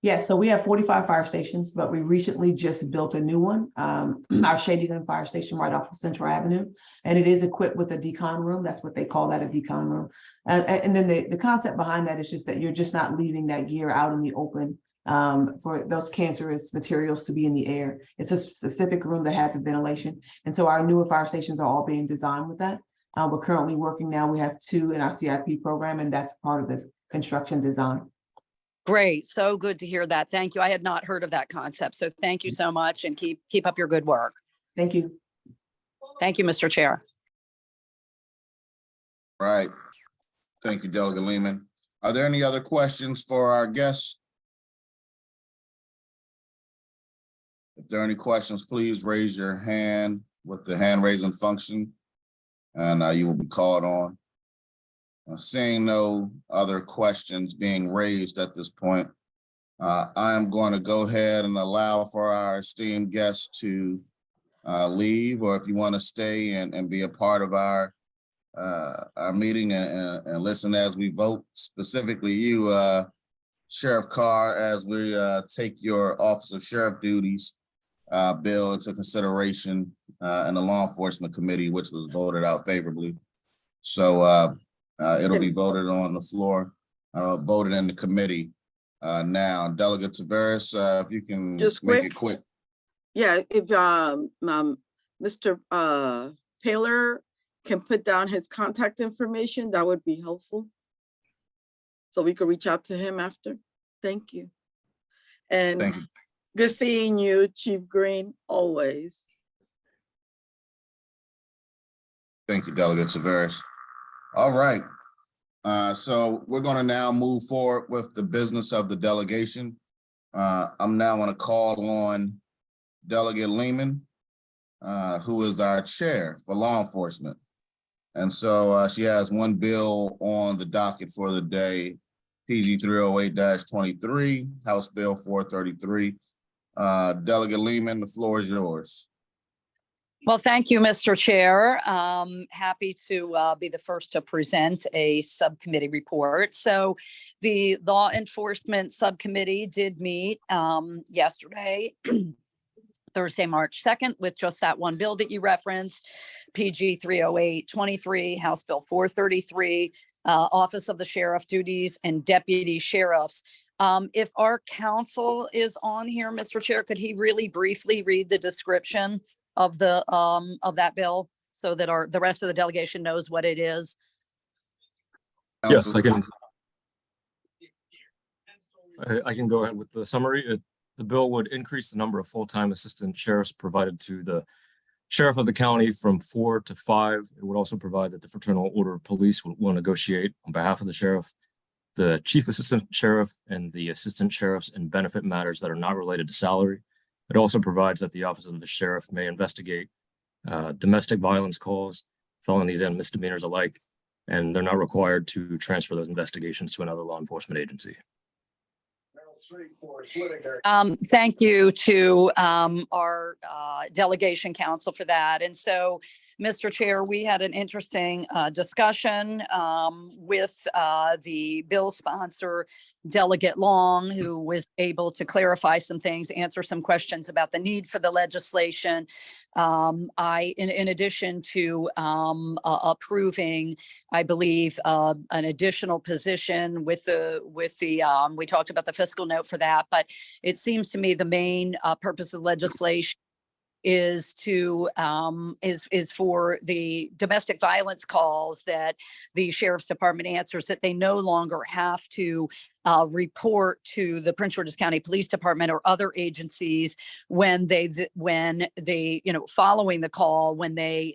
Yes, so we have 45 fire stations, but we recently just built a new one, our Shadyland Fire Station right off of Central Avenue, and it is equipped with a decon room. That's what they call that, a decon room. And then the concept behind that is just that you're just not leaving that gear out in the open for those cancerous materials to be in the air. It's a specific room that has a ventilation. And so our newer fire stations are all being designed with that. We're currently working now. We have 2 in our CIP program, and that's part of the construction design. Great. So good to hear that. Thank you. I had not heard of that concept. So thank you so much, and keep up your good work. Thank you. Thank you, Mr. Chair. Right. Thank you, Delegate Lehman. Are there any other questions for our guests? If there are any questions, please raise your hand with the hand raising function, and you will be called on. Seeing no other questions being raised at this point, I am going to go ahead and allow for our esteemed guests to leave, or if you want to stay and be a part of our meeting and listen as we vote, specifically you, Sheriff Carr, as we take your Office of Sheriff duties bill into consideration in the Law Enforcement Committee, which was voted out favorably. So it'll be voted on the floor, voted in the committee now. Delegate Tavares, if you can Just make it quick. Yeah, if Mr. Taylor can put down his contact information, that would be helpful. So we could reach out to him after. Thank you. And Thank you. good seeing you, Chief Green, always. Thank you, Delegate Tavares. All right. So we're going to now move forward with the business of the delegation. I'm now going to call on Delegate Lehman, who is our chair for law enforcement. And so she has one bill on the docket for the day, PG 308-23, House Bill 433. Delegate Lehman, the floor is yours. Well, thank you, Mr. Chair. Happy to be the first to present a subcommittee report. So the Law Enforcement Subcommittee did meet yesterday, Thursday, March 2nd, with just that one bill that you referenced, PG 308-23, House Bill 433, Office of the Sheriff Duties and Deputy Sheriffs. If our counsel is on here, Mr. Chair, could he really briefly read the description of that bill so that the rest of the delegation knows what it is? Yes, I can. I can go ahead with the summary. The bill would increase the number of full-time assistant sheriffs provided to the sheriff of the county from 4 to 5. It would also provide that the Fraternal Order of Police will negotiate on behalf of the sheriff, the chief assistant sheriff, and the assistant sheriffs in benefit matters that are not related to salary. It also provides that the Office of the Sheriff may investigate domestic violence calls, felonies, and misdemeanors alike, and they're not required to transfer those investigations to another law enforcement agency. Thank you to our delegation counsel for that. And so, Mr. Chair, we had an interesting discussion with the bill sponsor, Delegate Long, who was able to clarify some things, answer some questions about the need for the legislation. In addition to approving, I believe, an additional position with the we talked about the fiscal note for that, but it seems to me the main purpose of legislation is to is for the domestic violence calls that the Sheriff's Department answers, that they no longer have to report to the Prince George's County Police Department or other agencies when they following the call, when the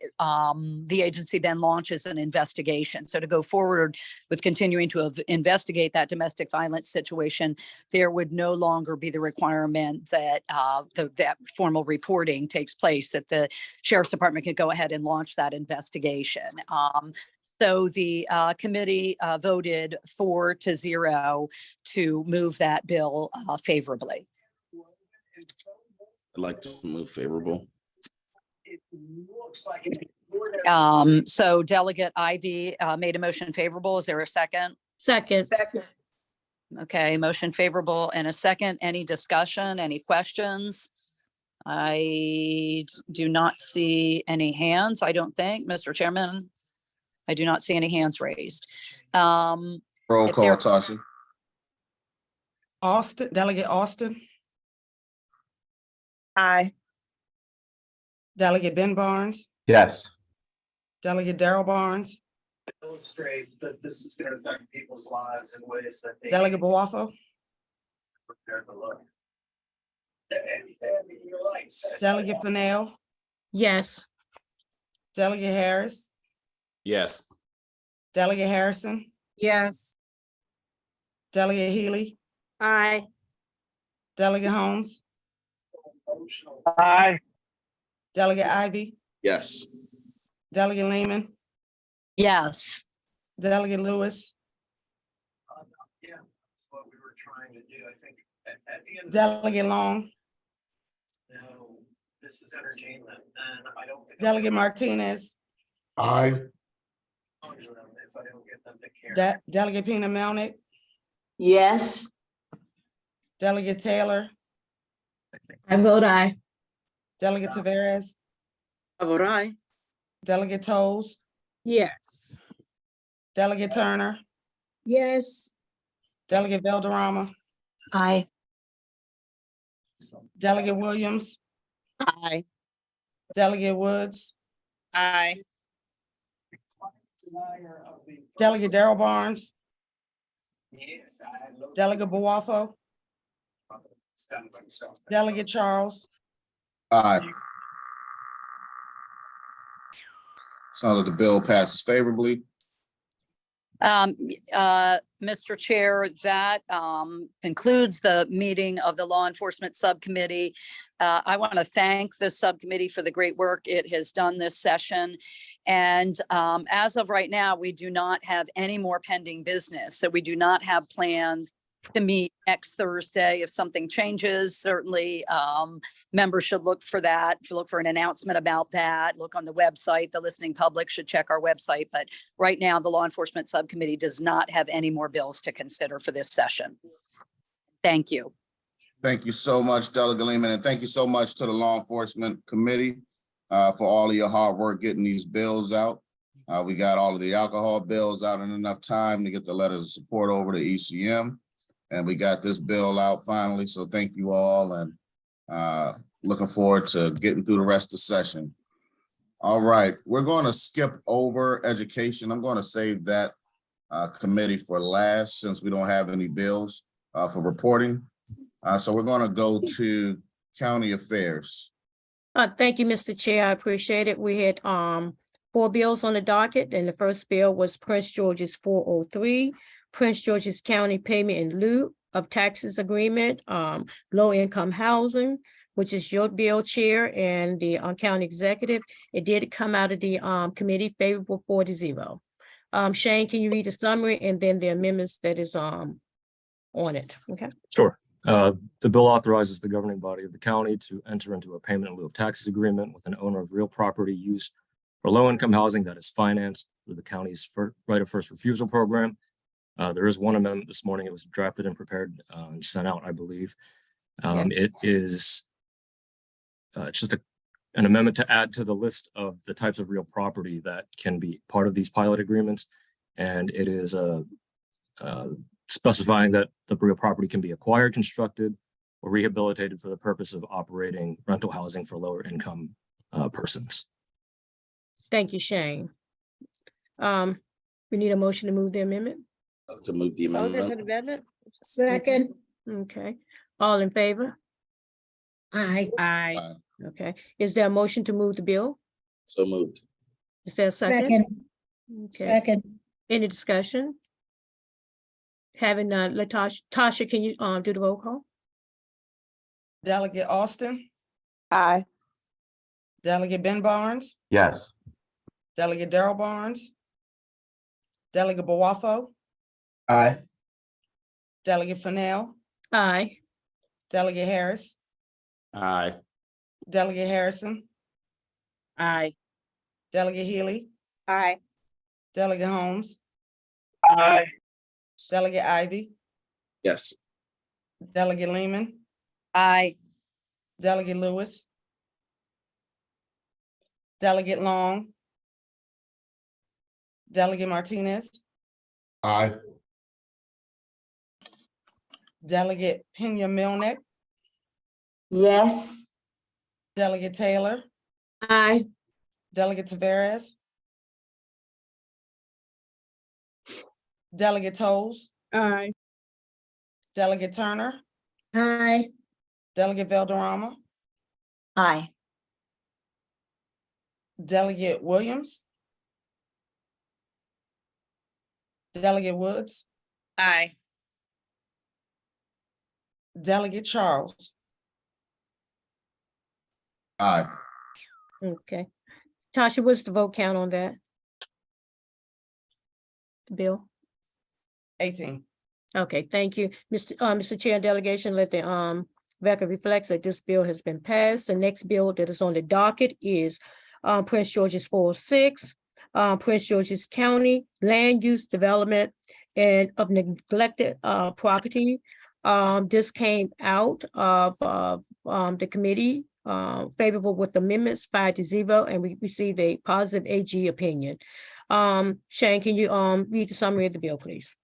agency then launches an investigation. So to go forward with continuing to investigate that domestic violence situation, there would no longer be the requirement that that formal reporting takes place, that the Sheriff's Department could go ahead and launch that investigation. So the committee voted 4-0 to move that bill favorably. I'd like to move favorable. So Delegate Ivy made a motion favorable. Is there a second? Second. Okay, motion favorable and a second. Any discussion, any questions? I do not see any hands, I don't think, Mr. Chairman. I do not see any hands raised. Roll If call, there- Tasha. Austin, Delegate Austin, Aye. Delegate Ben Barnes, Yes. Delegate Darrell Barnes, Illustrate that this is gonna affect people's lives in ways that they. Delegate Boafo, Prepare to look. And you're right. Delegate Fennell, Yes. Delegate Harris, Yes. Delegate Harrison, Yes. Delegate Healy, Aye. Delegate Holmes, Aye. Delegate Ivy, Yes. Delegate Lehman, Yes. Delegate Lewis, Yeah, that's what we were trying to do. I think at the end. of the Delegate Long, day, no, this is entertainment and I don't think. Delegate Martinez, Aye. If I don't get them to care. Delegate Pena Melnick, Yes. Delegate Taylor, I vote aye. Delegate Taveras, I vote aye. Delegate Toles, Yes. Delegate Turner, Yes. Delegate Valderrama, Aye. Delegate Williams, Aye. Delegate Woods, Aye. Delegate Darrell Barnes, Yes, I love. Delegate Buafo, Delegate Charles, Aye. Sounds like the bill passes favorably. Mr. Chair, that concludes the meeting of the Law Enforcement Subcommittee. I want to thank the subcommittee for the great work it has done this session. And as of right now, we do not have any more pending business. So we do not have plans to meet next Thursday. If something changes, certainly members should look for that, should look for an announcement about that, look on the website. The listening public should check our website. But right now, the Law Enforcement Subcommittee does not have any more bills to consider for this session. Thank you. Thank you so much, Delegate Lehman, and thank you so much to the Law Enforcement Committee for all of your hard work getting these bills out. We got all of the alcohol bills out in enough time to get the letters of support over to ECM. And we got this bill out finally, so thank you all, and looking forward to getting through the rest of the session. All right, we're going to skip over education. I'm going to save that committee for last since we don't have any bills for reporting. So we're going to go to county affairs. Thank you, Mr. Chair. I appreciate it. We had 4 bills on the docket, and the first bill was Prince George's 403, Prince George's County Payment in Lieu of Taxes Agreement, Low Income Housing, which is your bill, Chair, and the county executive. It did come out of the committee favorable 4-0. Shane, can you read the summary and then the amendments that is on it? Okay. Sure. The bill authorizes the governing body of the county to enter into a payment in lieu of taxes agreement with an owner of real property used for low-income housing that is financed through the county's right of first refusal program. There is one amendment this morning. It was drafted and prepared and sent out, I believe. It is it's just an amendment to add to the list of the types of real property that can be part of these pilot agreements. And it is specifying that the real property can be acquired, constructed, or rehabilitated for the purpose of operating rental housing for lower income persons. Thank you, Shane. We need a motion to move the amendment. To move the amendment. Second. Okay, all in favor? Aye. Aye. Okay, is there a motion to move the bill? So moved. Is there a second? Okay. Any discussion? Having none, Tasha, can you do the roll call? Delegate Austin, Aye. Delegate Ben Barnes, Yes. Delegate Darrell Barnes, Delegate Buafo, Aye. Delegate Fennell, Aye. Delegate Harris, Aye. Delegate Harrison, Aye. Delegate Healy, Aye. Delegate Holmes, Aye. Delegate Ivy, Yes. Delegate Lehman, Aye. Delegate Lewis, Delegate Long, Delegate Martinez, Aye. Delegate Pena Melnick, Yes. Delegate Taylor, Aye. Delegate Taveras, Delegate Toles, Aye. Delegate Turner, Aye. Delegate Valderrama, Aye. Delegate Williams, Delegate Woods, Aye. Delegate Charles, Aye. Okay. Tasha, what's the vote count on that? The bill? 18. Okay, thank you. Mr. Chair and Delegation, let the record reflects that this bill has been passed. The next bill that is on the docket is Prince George's 406, Prince George's County Land Use Development and of Neglected Property. This came out of the committee favorable with amendments 5-0, and we received a positive AG opinion. Shane, can you read the summary of the bill, please?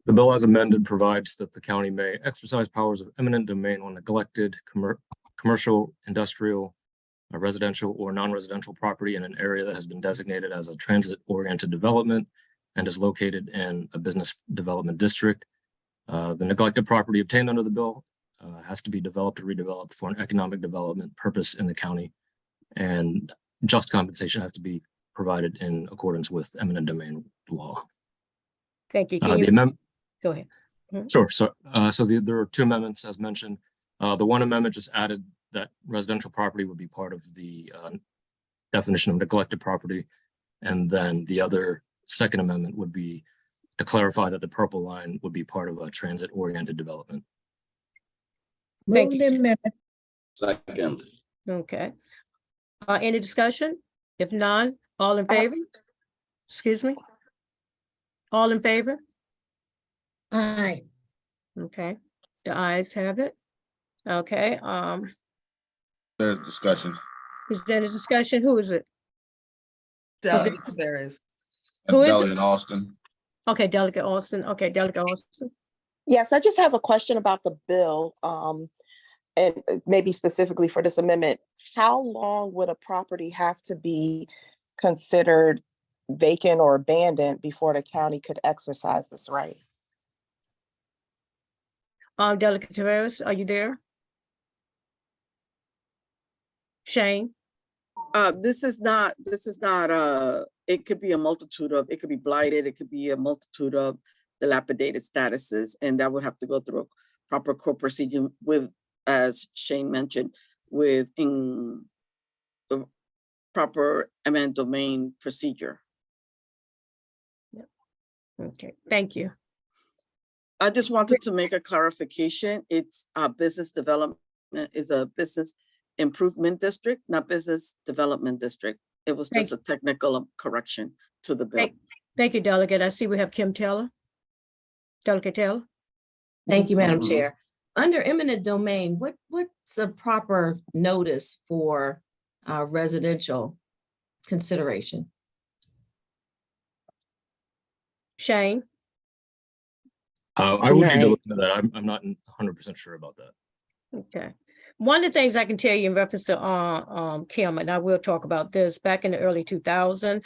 The bill as amended provides that the county may exercise powers of eminent domain on neglected commercial, industrial, residential, or non-residential property in an area that has been designated as a transit-oriented development and is located in a business development district. The neglected property obtained under the bill has to be developed or redeveloped for an economic development purpose in the county, and just compensation has to be provided in accordance with eminent domain law. Thank you. The Can you amendment. go ahead? Sure. So, there are two amendments as mentioned. The one amendment just added that residential property would be part of the definition of neglected property. And then the other second amendment would be to clarify that the purple line would be part of a transit-oriented development. Thank you. Second. Okay. Any discussion? If none, all in favor? Excuse me? All in favor? Aye. Okay, the ayes have it. Okay, There's discussion. is there any discussion? Who is it? Delegate Tavares. Who is it? Delegate Austin. Okay, Delegate Austin. Okay, Delegate Austin. Yes, I just have a question about the bill, and maybe specifically for this amendment. How long would a property have to be considered vacant or abandoned before the county could exercise this right? Delegate Tavares, are you there? Shane? This is not, it could be a multitude of, it could be blighted, it could be a multitude of dilapidated statuses, and that would have to go through a proper court procedure with, as Shane mentioned, within the proper eminent domain procedure. Okay, thank you. I just wanted to make a clarification. It's business development is a business improvement district, not business development district. It was just a technical correction to the bill. Thank you, Delegate. I see we have Kim Taylor. Delegate Taylor? Thank you, Madam Chair. Under eminent domain, what's the proper notice for residential consideration? Shane? I would need to look into that. I'm not 100% sure about that. Okay. One of the things I can tell you in reference to Kim, and I will talk about this, back in the early 2000s,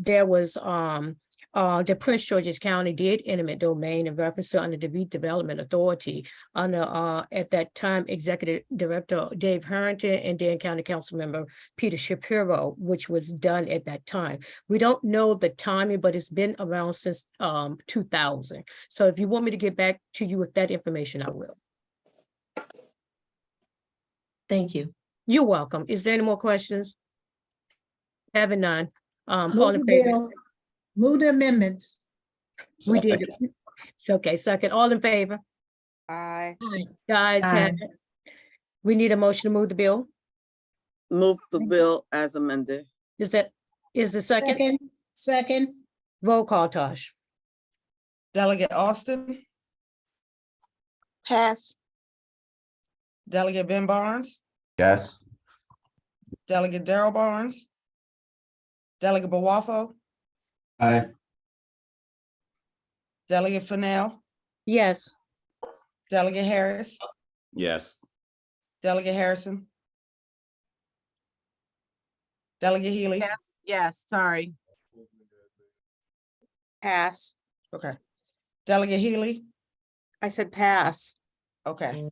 there was the Prince George's County did eminent domain in reference to under the Redevelopment Authority under at that time Executive Director Dave Harrington and then County Council Member Peter Shapiro, which was done at that time. We don't know the timing, but it's been around since 2000. So if you want me to get back to you with that information, I will. Thank you. You're welcome. Is there any more questions? Having none. All Move in the favor? bill. Move the amendments. We did. It's okay, second. All in favor? Aye. Guys, have it. We need a motion to move the bill. Move the bill as amended. Is the second? Second. Roll call, Tosh. Delegate Austin, Pass. Delegate Ben Barnes, Yes. Delegate Darrell Barnes, Delegate Bawafo, Aye. Delegate Fennell, Yes. Delegate Harris, Yes. Delegate Harrison, Delegate Healy. Yes, sorry. Pass. Okay. Delegate Healy. I said pass. Okay.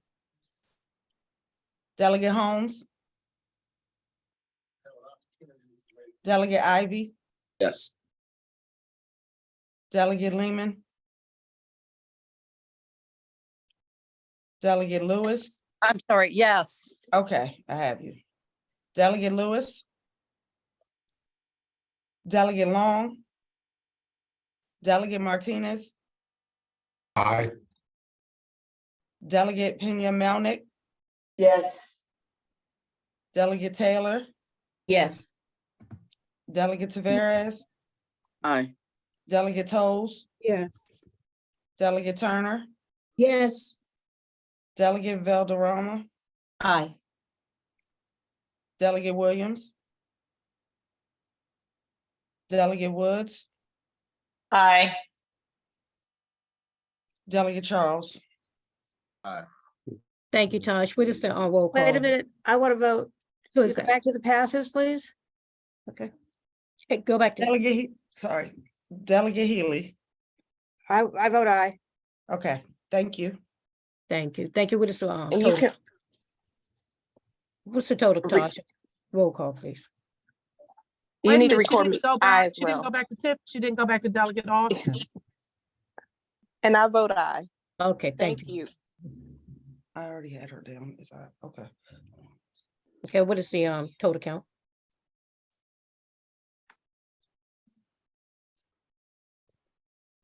Delegate Holmes, Delegate Ivy, Yes. Delegate Lehman, Delegate Lewis. I'm sorry, yes. Okay, I have you. Delegate Lewis. Delegate Long. Delegate Martinez. Aye. Delegate Pena Melnick. Yes. Delegate Taylor. Yes. Delegate Taveras. Aye. Delegate Toles. Yes. Delegate Turner. Yes. Delegate Valderrama. Aye. Delegate Williams. Delegate Woods. Aye. Delegate Charles. Thank you, Tosh. What is the roll call? Wait a minute, I want to vote. Who You is go that? back to the passes, please. Okay. Okay, go back to, Sorry, Delegate Healy. I vote aye. Okay, thank you. thank you. Thank you. What is the And you total? can, What's the total, Re- Tosh? Roll call, please. you Wait a need to minute, she record didn't me go aye back. as She didn't well. go back to Tip. She didn't go back to Delegate Austin. And I vote aye. Okay, thank Thank you. you. I already had her down. Okay. Okay, what is the total count?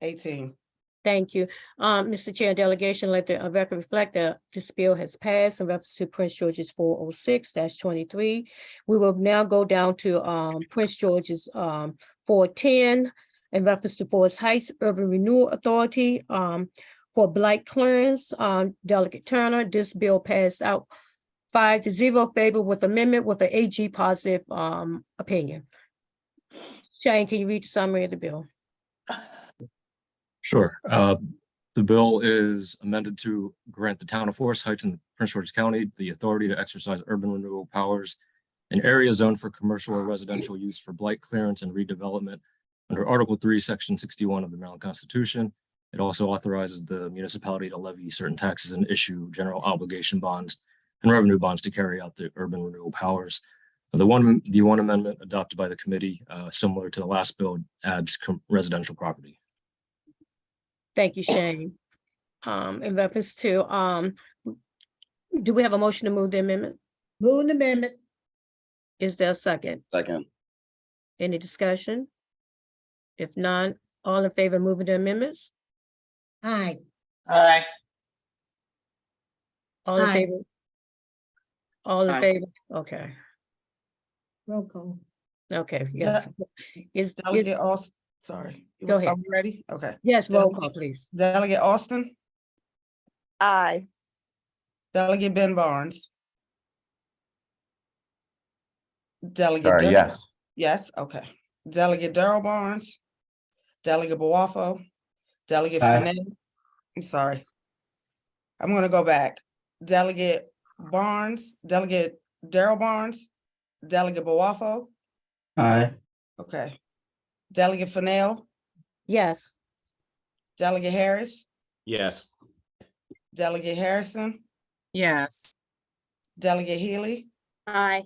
18. Thank you. Mr. Chair, delegation, let the record reflect that this bill has passed in reference to Prince George's 406-23. We will now go down to Prince George's 410 in reference to Forest Heights Urban Renewal Authority for blight clearance. Delegate Turner, this bill passed out 5-0 favor with amendment with an AG positive opinion. Shane, can you read the summary of the bill? Sure. The bill is amended to grant the town of Forest Heights in Prince George's County the authority to exercise urban renewal powers in area zoned for commercial or residential use for blight clearance and redevelopment under Article 3, Section 61 of the Maryland Constitution. It also authorizes the municipality to levy certain taxes and issue general obligation bonds and revenue bonds to carry out the urban renewal powers. The one amendment adopted by the committee, similar to the last bill, adds residential property. Thank you, Shane. In reference to, do we have a motion to move the amendment? Move the amendment. Is there a second? Second. Any discussion? If none, all in favor of moving the amendments? Aye. Aye. All in Aye. favor? All in Aye. favor? Okay, Roll call. okay, yes. Is, Delegate Austin, sorry. Go ahead. Are we ready? Okay. yes, roll Delegate- call, please. Delegate Austin, Aye. Delegate Ben Barnes. Delegate. Sorry, Dur- yes. Yes, okay. Delegate Darrell Barnes, Delegate Boafo, Delegate Aye. Fennell. I'm sorry. I'm gonna go back. Delegate Barnes, Delegate Darrell Barnes, Delegate Boafo, Aye. okay. Delegate Fennell, Yes, Delegate Harris, Yes. Delegate Harrison, Yes. Delegate Healy, Aye.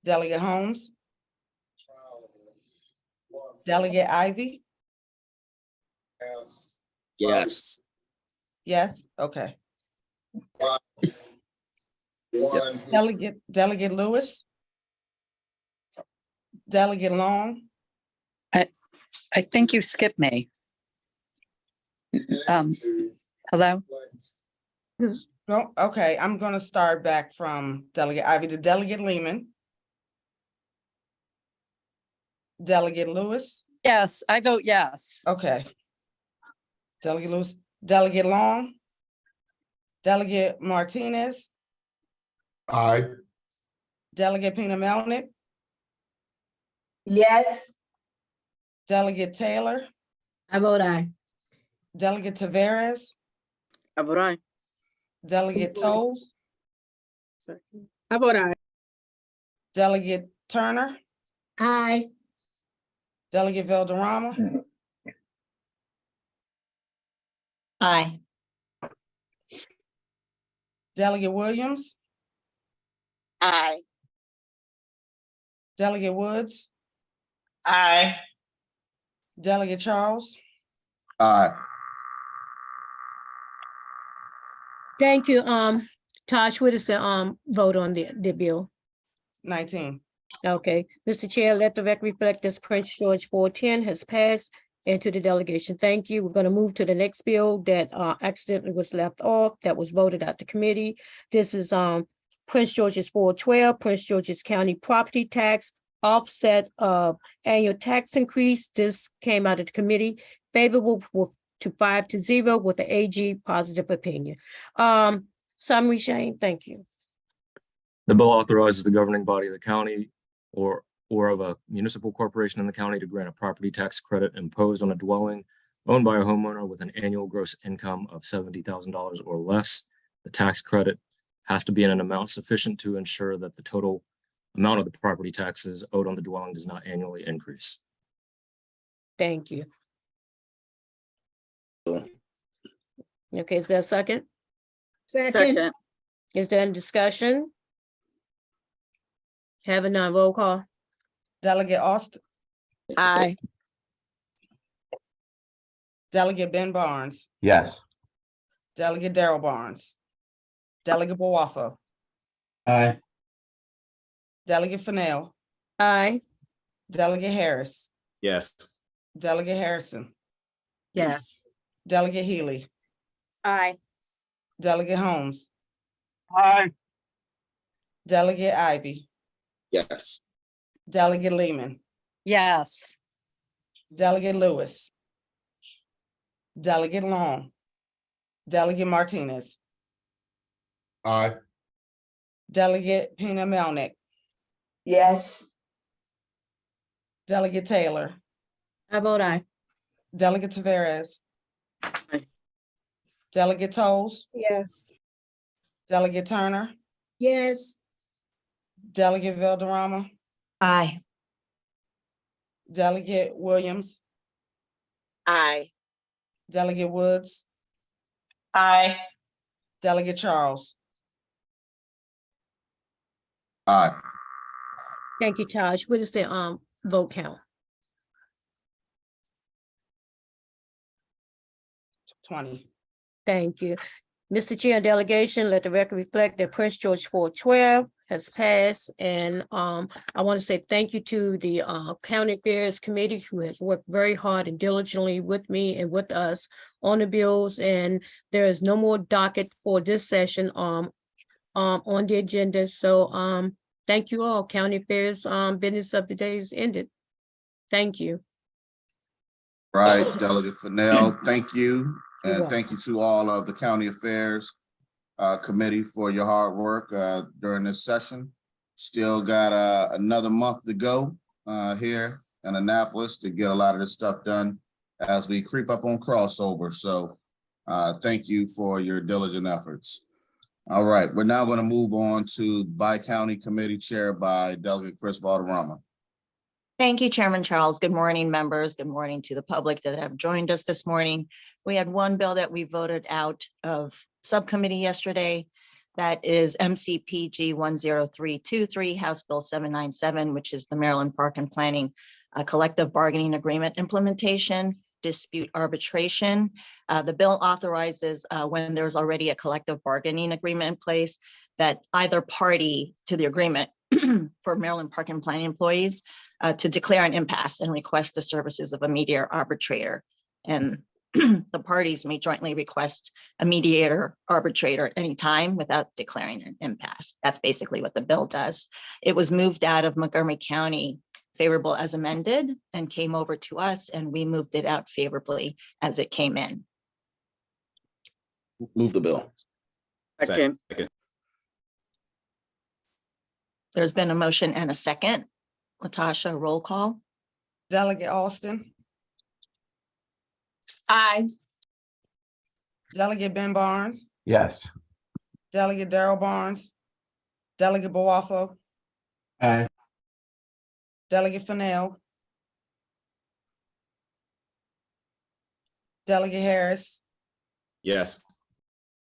Delegate Holmes, Delegate Ivy, Yes. yes, okay. Delegate Lewis, Delegate Long, I think you skipped me. Hello? no, okay, I'm gonna start back from Delegate Ivy to Delegate Lehman. Delegate Lewis, Yes, I vote yes. okay. Delegate Lewis, Delegate Long, Delegate Martinez, Aye. Delegate Pena Melnick, Yes. Delegate Taylor, I vote aye. Delegate Taveras, I vote aye. Delegate Toles, I vote aye. Delegate Turner, Aye. Delegate Valderrama, Aye. Delegate Williams, Aye. Delegate Woods, Aye. Delegate Charles, Aye. Thank you. Tosh, what is the vote on the bill? 19. Okay, Mr. Chair, let the record reflect this Prince George 410 has passed into the delegation. Thank you. We're going to move to the next bill that accidentally was left off, that was voted at the committee. This is Prince George's 412, Prince George's County Property Tax Offset of Annual Tax Increase. This came out of the committee, favorable to 5-0 with the AG positive opinion. Summary, Shane, thank you. The bill authorizes the governing body of the county or of a municipal corporation in the county to grant a property tax credit imposed on a dwelling owned by a homeowner with an annual gross income of $70,000 or less. The tax credit has to be in an amount sufficient to ensure that the total amount of the property taxes owed on the dwelling does not annually increase. Thank you. Okay, is there a second? Second. Is there any discussion? Having none, roll call. Delegate Austin, Aye. Delegate Ben Barnes, Yes. Delegate Darrell Barnes, Delegate Boafo, Aye. Delegate Fennell, Aye. Delegate Harris, Yes. Delegate Harrison, Yes. Delegate Healy, Aye. Delegate Holmes, Aye. Delegate Ivy, Yes. Delegate Lehman, Yes. Delegate Lewis, Delegate Long, Delegate Martinez, Aye. Delegate Pena Melnick, Yes. Delegate Taylor, I vote aye. Delegate Taveras, Aye. Delegate Toles, Yes. Delegate Turner, Yes. Delegate Valderrama, Aye. Delegate Williams, Aye. Delegate Woods, Aye. Delegate Charles. Aye. Thank you, Taj. What is the vote count? 20. Thank you. Mr. Chair and delegation, let the record reflect that Prince George 412 has passed. And I want to say thank you to the County Affairs Committee, who has worked very hard and diligently with me and with us on the bills. And there is no more docket for this session on the agenda. So thank you all. County Affairs business of the day is ended. Thank you. Right, Delegate Fennell, thank you. You're And welcome. thank you to all of the County Affairs Committee for your hard work during this session. Still got another month to go here in Annapolis to get a lot of this stuff done as we creep up on crossover. So thank you for your diligent efforts. All right, we're now going to move on to Bi-County Committee chaired by Delegate Chris Valderrama. Thank you, Chairman Charles. Good morning, members. Good morning to the public that have joined us this morning. We had one bill that we voted out of subcommittee yesterday. That is MCPG 10323, House Bill 797, which is the Maryland Park and Planning Collective Bargaining Agreement Implementation Dispute Arbitration. The bill authorizes when there's already a collective bargaining agreement in place that either party to the agreement for Maryland Park and Planning employees to declare an impasse and request the services of a mediator arbitrator. And the parties may jointly request a mediator arbitrator at any time without declaring an impasse. That's basically what the bill does. It was moved out of Montgomery County favorable as amended and came over to us, and we moved it out favorably as it came in. Move the bill. Second. There's been a motion and a second. Latasha, roll call. Delegate Austin, Aye. Delegate Ben Barnes, Yes. Delegate Darrell Barnes, Delegate Boafo, Aye. Delegate Fennell, Delegate Harris, Yes.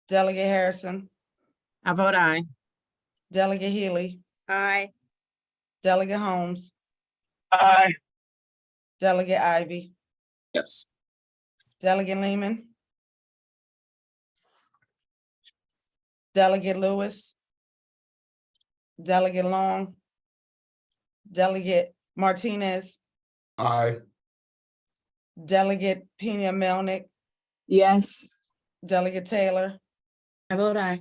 Delegate Harrison, I vote aye. Delegate Healy, Aye. Delegate Holmes, Aye. Delegate Ivy, Yes. Delegate Lehman, Delegate Lewis, Delegate Long, Delegate Martinez, Aye. Delegate Pena Melnick, Yes. Delegate Taylor, I vote aye.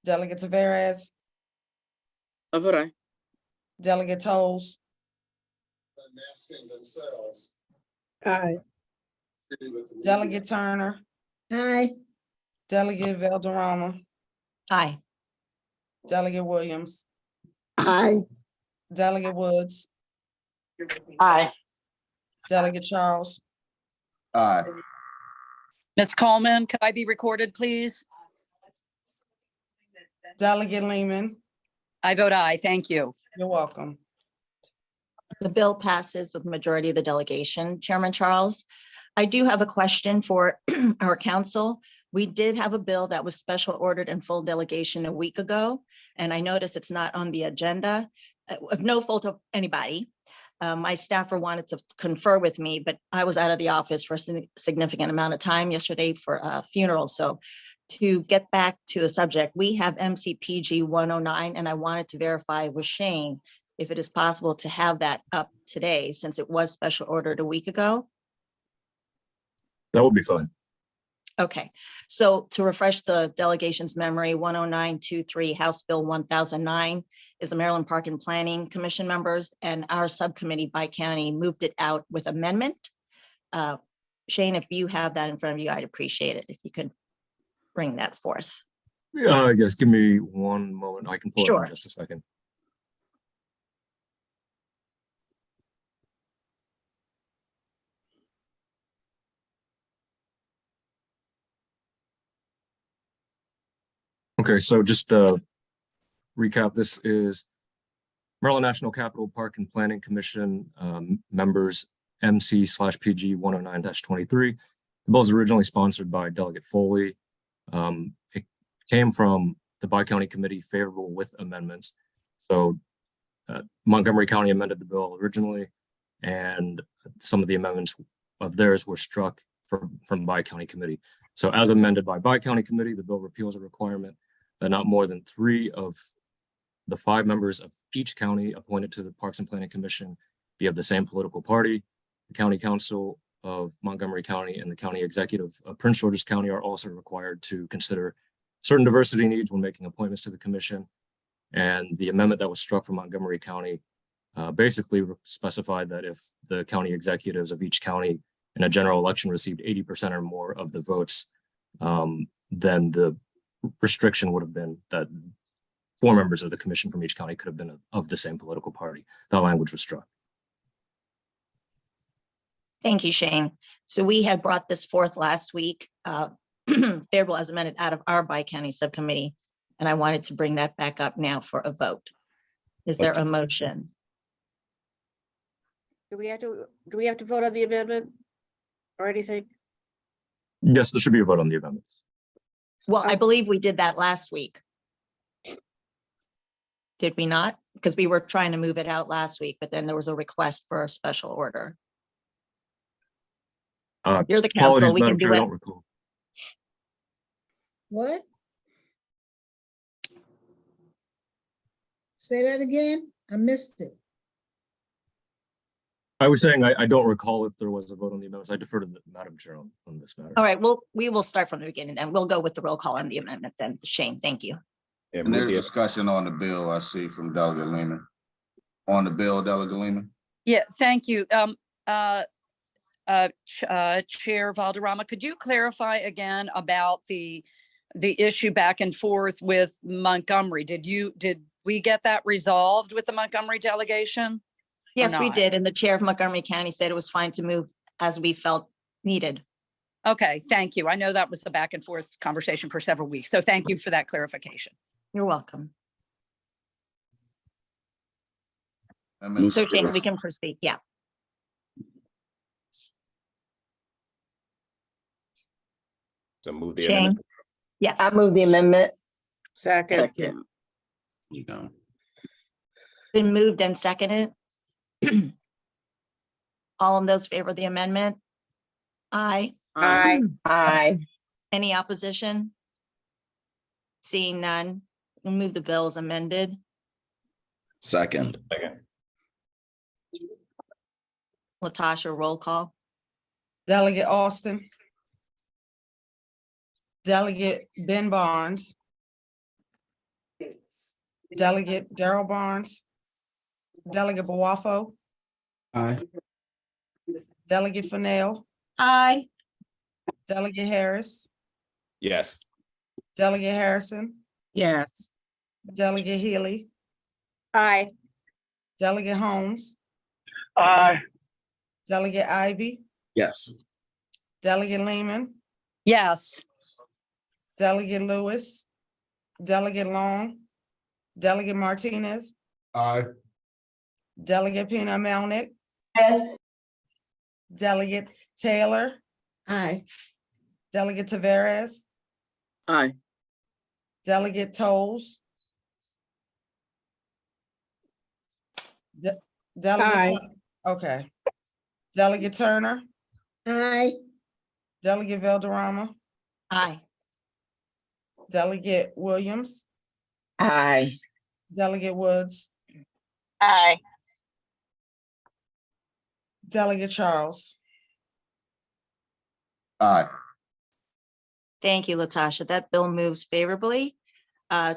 Delegate Taveras, I vote aye. Delegate Toles, Aye. Delegate Turner, Aye. Delegate Valderrama, Aye. Delegate Williams, Aye. Delegate Woods, Aye. Delegate Charles, Aye. Ms. Coleman, could I be recorded, please? Delegate Lehman. I vote aye. Thank you. You're welcome. The bill passes with majority of the delegation, Chairman Charles. I do have a question for our council. We did have a bill that was special ordered in full delegation a week ago, and I noticed it's not on the agenda. Of no fault of anybody. My staffer wanted to confer with me, but I was out of the office for a significant amount of time yesterday for a funeral. So to get back to the subject, we have MCPG 109, and I wanted to verify with Shane if it is possible to have that up today, since it was special ordered a week ago. That would be fine. Okay, so to refresh the delegation's memory, 10923 House Bill 1009 is the Maryland Park and Planning Commission members, and our subcommittee by county moved it out with amendment. Shane, if you have that in front of you, I'd appreciate it if you could bring that forth. I guess give me one moment. I can pull it up Sure. in just a second. Okay, so just recap, this is Maryland National Capital Park and Planning Commission members MC/PG 109-23. The bill was originally sponsored by Delegate Foley. It came from the Bi-County Committee favorable with amendments. So Montgomery County amended the bill originally, and some of the amendments of theirs were struck from Bi-County Committee. So as amended by Bi-County Committee, the bill repeals a requirement that not more than 3 of the 5 members of each county appointed to the Parks and Planning Commission be of the same political party. The County Council of Montgomery County and the County Executive of Prince George's County are also required to consider certain diversity needs when making appointments to the commission. And the amendment that was struck from Montgomery County basically specified that if the county executives of each county in a general election received 80% or more of the votes, then the restriction would have been that 4 members of the commission from each county could have been of the same political party. That language was struck. Thank you, Shane. So we had brought this forth last week, favorable as amended out of our Bi-County subcommittee, and I wanted to bring that back up now for a vote. Is there a motion? Do we have to vote on the amendment or anything? Yes, there should be a vote on the amendments. Well, I believe we did that last week. Did we not? Because we were trying to move it out last week, but then there was a request for a special order. You're the council, Apologies, we Madam can do Chair, I it. don't recall. What? Say that again? I missed it. I was saying I don't recall if there was a vote on the amendments. I defer to the Madam Chair on this matter. All right, well, we will start from the beginning and we'll go with the roll call on the amendment then. Shane, thank you. And there's discussion on the bill, I see from Delegate Lehman. On the bill, Delegate Lehman. Yeah, thank you. Chair Valderrama, could you clarify again about the issue back and forth with Montgomery? Did we get that resolved with the Montgomery delegation? Yes, we not? did. And the chair of Montgomery County said it was fine to move as we felt needed. Okay, thank you. I know that was the back and forth conversation for several weeks. So thank you for that clarification. You're welcome. Amendments So Jane, first. we can proceed. Yeah. So move the Shane? amendment. Yes. I move the amendment. Second. You know. Been moved and seconded. All in those favor of the amendment? Aye. Aye. Aye. Any opposition? Seeing none, we'll move the bill as amended. Second. Latasha, roll call. Delegate Austin. Delegate Ben Barnes. Delegate Darrell Barnes. Delegate Bawafo. Aye. Delegate Fennell. Aye. Delegate Harris. Yes. Delegate Harrison. Yes. Delegate Healy. Aye. Delegate Holmes. Aye. Delegate Ivy. Yes. Delegate Lehman. Yes. Delegate Lewis. Delegate Long. Delegate Martinez. Aye. Delegate Pena Melnick. Yes. Delegate Taylor. Aye. Delegate Taveras. Aye. Delegate Tolles. Delegate. Aye. Okay. Delegate Turner. Aye. Delegate Valderrama. Aye. Delegate Williams. Aye. Delegate Woods. Aye. Delegate Charles. Aye. Thank you, Latasha. That bill moves favorably.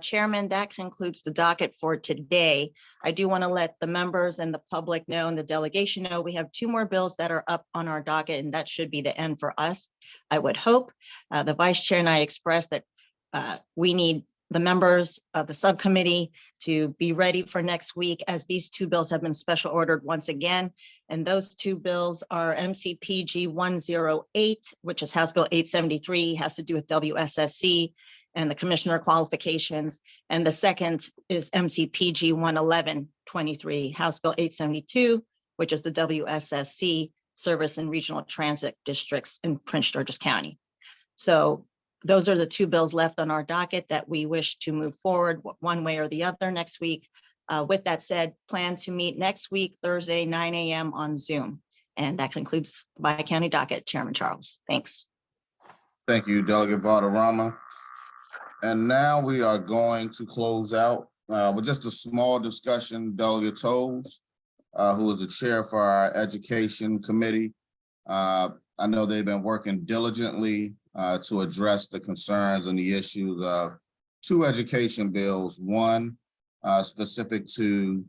Chairman, that concludes the docket for today. I do want to let the members and the public know and the delegation know we have 2 more bills that are up on our docket, and that should be the end for us, I would hope. The vice chair and I expressed that we need the members of the subcommittee to be ready for next week, as these 2 bills have been special ordered once again. And those 2 bills are MCPG 108, which is House Bill 873, has to do with WSSC and the commissioner qualifications. And the second is MCPG 111-23, House Bill 872, which is the WSSC service and regional transit districts in Prince George's County. So those are the 2 bills left on our docket that we wish to move forward one way or the other next week. With that said, plan to meet next week, Thursday, 9 a.m. on Zoom. And that concludes the Bi-County docket, Chairman Charles. Thanks. Thank you, Delegate Valderrama. And now we are going to close out with just a small discussion. Delegate Tolles, who is the chair for our Education Committee. I know they've been working diligently to address the concerns and the issues of 2 education bills. One specific to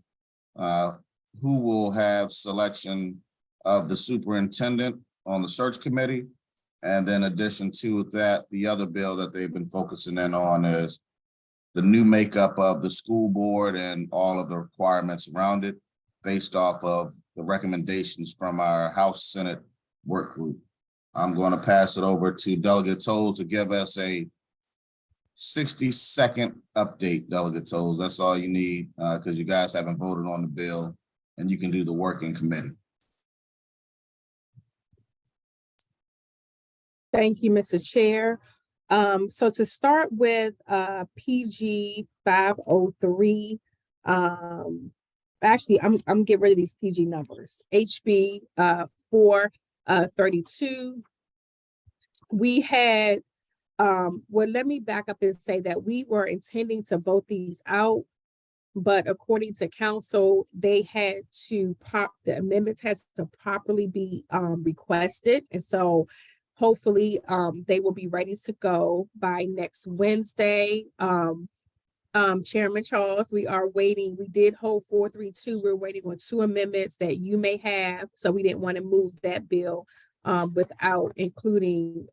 who will have selection of the superintendent on the search committee. And then in addition to that, the other bill that they've been focusing in on is the new makeup of the school board and all of the requirements around it based off of the recommendations from our House Senate work group. I'm going to pass it over to Delegate Tolles to give us a 60-second update, Delegate Tolles. That's all you need because you guys haven't voted on the bill and you can do the work in committee. Thank you, Mr. Chair. So to start with PG 503, actually, I'm getting rid of these PG numbers. HB 432. We had, well, let me back up and say that we were intending to vote these out, but according to council, they had to the amendments has to properly be requested. And so hopefully they will be ready to go by next Wednesday. Chairman Charles, we are waiting. We did hold 432. We're waiting on 2 amendments that you may have. So we didn't want to move that bill without including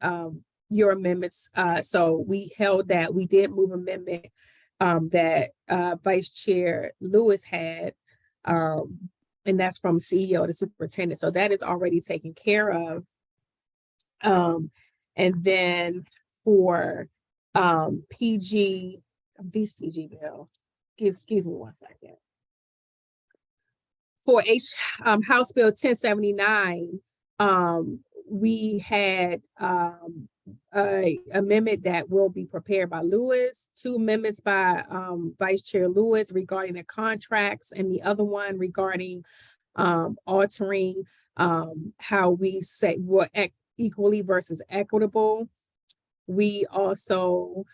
your amendments. So we held that. We did move amendment that Vice Chair Lewis had, and that's from CEO to superintendent. So that is already taken care of. And then for PG, these PG bills, excuse me one second. For House Bill 1079, we had a amendment that will be prepared by Lewis, 2 amendments by Vice Chair Lewis regarding the contracts, and the other one regarding altering how we say what equally versus equitable. We also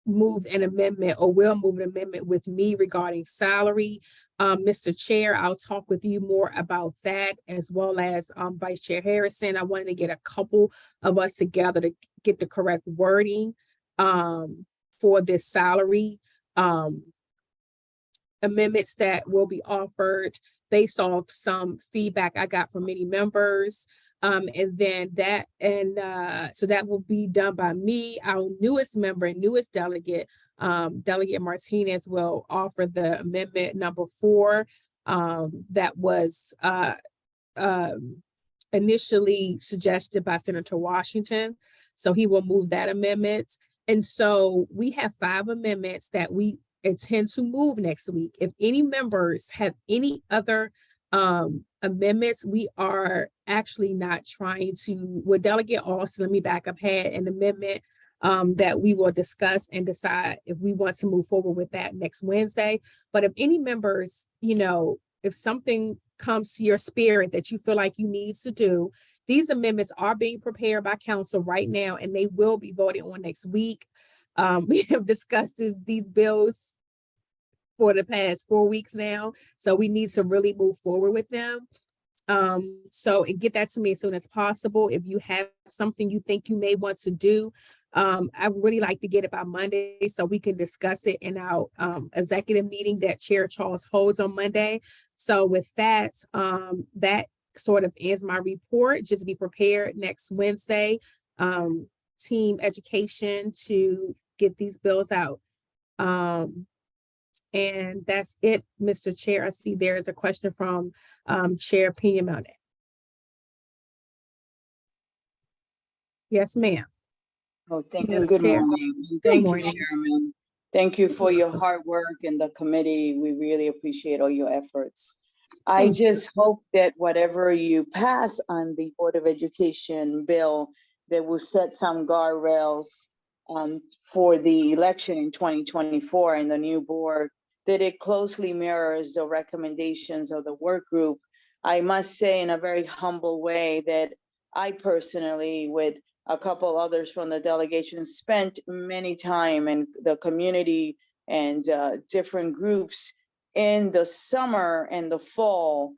moved an amendment, or will move an amendment with me regarding salary. Mr. Chair, I'll talk with you more about that, as well as Vice Chair Harrison. I wanted to get a couple of us together to get the correct wording for this salary amendments that will be offered based off some feedback I got from many members. And then that, so that will be done by me. Our newest member and newest delegate, Delegate Martinez, will offer the amendment number 4 that was initially suggested by Senator Washington. So he will move that amendment. And so we have 5 amendments that we intend to move next week. If any members have any other amendments, we are actually not trying to, with Delegate Austin, let me back up, had an amendment that we will discuss and decide if we want to move forward with that next Wednesday. But if any members, you know, if something comes to your spirit that you feel like you need to do, these amendments are being prepared by council right now, and they will be voted on next week. We have discussed these bills for the past 4 weeks now, so we need to really move forward with them. So and get that to me as soon as possible. If you have something you think you may want to do, I would really like to get it by Monday so we can discuss it in our executive meeting that Chair Charles holds on Monday. So with that, that sort of ends my report. Just be prepared next Wednesday, team education, to get these bills out. And that's it, Mr. Chair. I see there is a question from Chair Pena Mountain. Yes, ma'am. Oh, thank Madam you. Good Chair. morning. Good Thank morning. you, Chairman. Thank you for your hard work in the committee. We really appreciate all your efforts. I Thank you. just hope that whatever you pass on the Board of Education bill, that will set some guardrails for the election in 2024 and the new board, that it closely mirrors the recommendations of the work group. I must say in a very humble way that I personally, with a couple others from the delegation, spent many time in the community and different groups in the summer and the fall,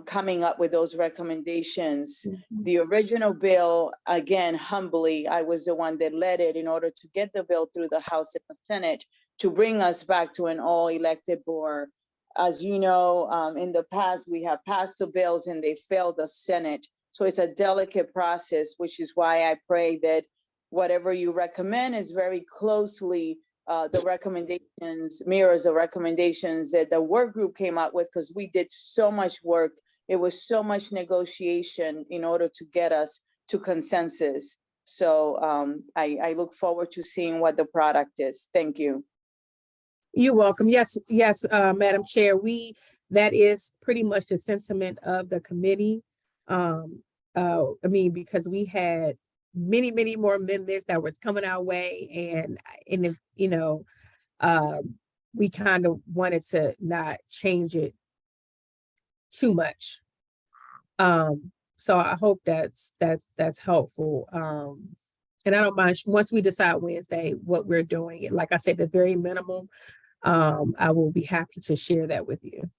coming up with those recommendations. The original bill, again, humbly, I was the one that led it in order to get the bill through the House and the Senate to bring us back to an all-elected board. As you know, in the past, we have passed the bills and they failed the Senate. So it's a delicate process, which is why I pray that whatever you recommend is very closely the recommendations, mirrors the recommendations that the work group came out with, because we did so much work. It was so much negotiation in order to get us to consensus. So I look forward to seeing what the product is. Thank you. You're welcome. Yes, Madam Chair, that is pretty much the sentiment of the committee. I mean, because we had many more amendments that was coming our way, and if you know, we kind of wanted to not change it too much. So I hope that's helpful. And I don't mind once we decide Wednesday what we're doing. Like I said, the very minimum. I will be happy to share that with you.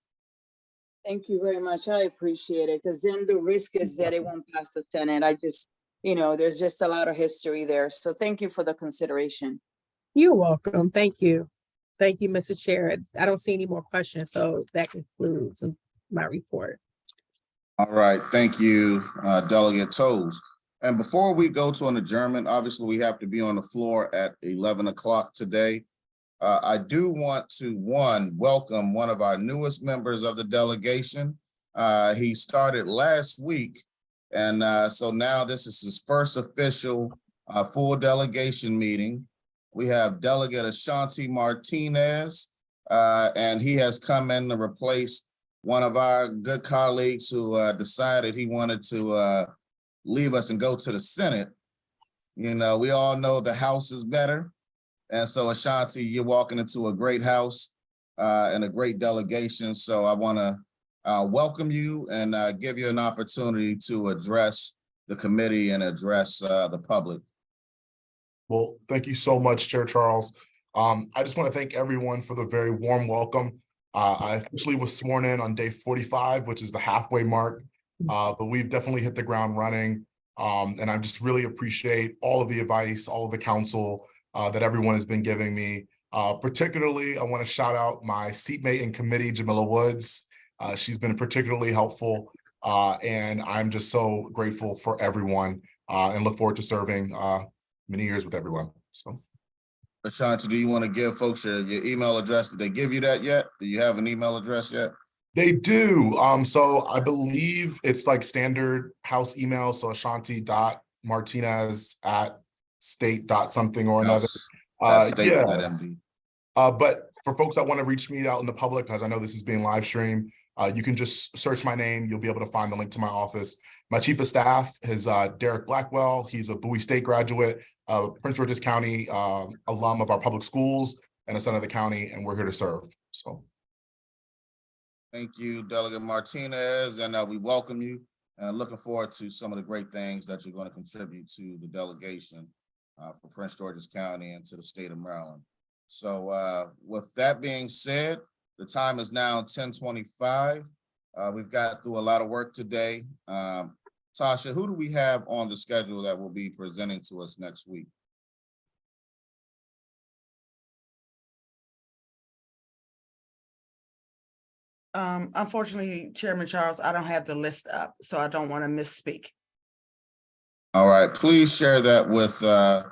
Thank you very much. I appreciate it, because then the risk is that it won't pass the Senate. I just, you know, there's just a lot of history there. So thank you for the consideration. You're welcome. Thank you. Thank you, Mr. Chair. I don't see any more questions, so that concludes my report. All right, thank you, Delegate Toles. And before we go to an adjournment, obviously we have to be on the floor at 11 o'clock today. I do want to, welcome one of our newest members of the delegation. He started last week, and so now this is his first official full delegation meeting. We have Delegate Ashanti Martinez, and he has come in to replace one of our good colleagues who decided he wanted to leave us and go to the Senate. You know, we all know the House is better. And so Ashanti, you're walking into a great house and a great delegation. So I want to welcome you and give you an opportunity to address the committee and address the public. Well, thank you so much, Chair Charles. I just want to thank everyone for the very warm welcome. I officially was sworn in on day 45, which is the halfway mark, but we've definitely hit the ground running. And I just really appreciate all of the advice, all of the counsel that everyone has been giving me. Particularly, I want to shout out my seatmate in committee, Jamila Woods. She's been particularly helpful, and I'm just so grateful for everyone and look forward to serving many years with everyone. So, Ashanti, do you want to give folks your email address? Did they give you that yet? Do you have an email address yet? they do. So I believe it's like standard house email. So Ashanti.Martinez@state.something or another. State.md. But for folks that want to reach me out in the public, because I know this is being live streamed, you can just search my name. You'll be able to find the link to my office. My chief of staff is Derek Blackwell. He's a Bowie State graduate, Prince George's County alum of our public schools and a son of the county, and we're here to serve. So. Thank you, Delegate Martinez, and we welcome you and looking forward to some of the great things that you're going to contribute to the delegation for Prince George's County and to the state of Maryland. So with that being said, the time is now 10:25. We've got through a lot of work today. Tasha, who do we have on the schedule that will be presenting to us next week? Unfortunately, Chairman Charles, I don't have the list up, so I don't want to misspeak. All right, please share that with the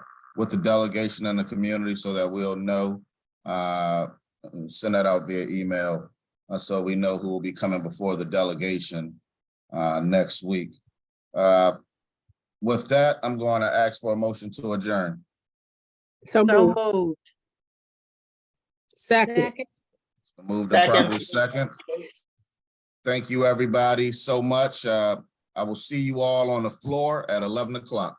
delegation and the community so that we'll know. Send that out via email so we know who will be coming before the delegation next week. With that, I'm going to ask for a motion to adjourn. So moved. Second. Moved and properly second. Thank you, everybody, so much. I will see you all on the floor at 11 o'clock.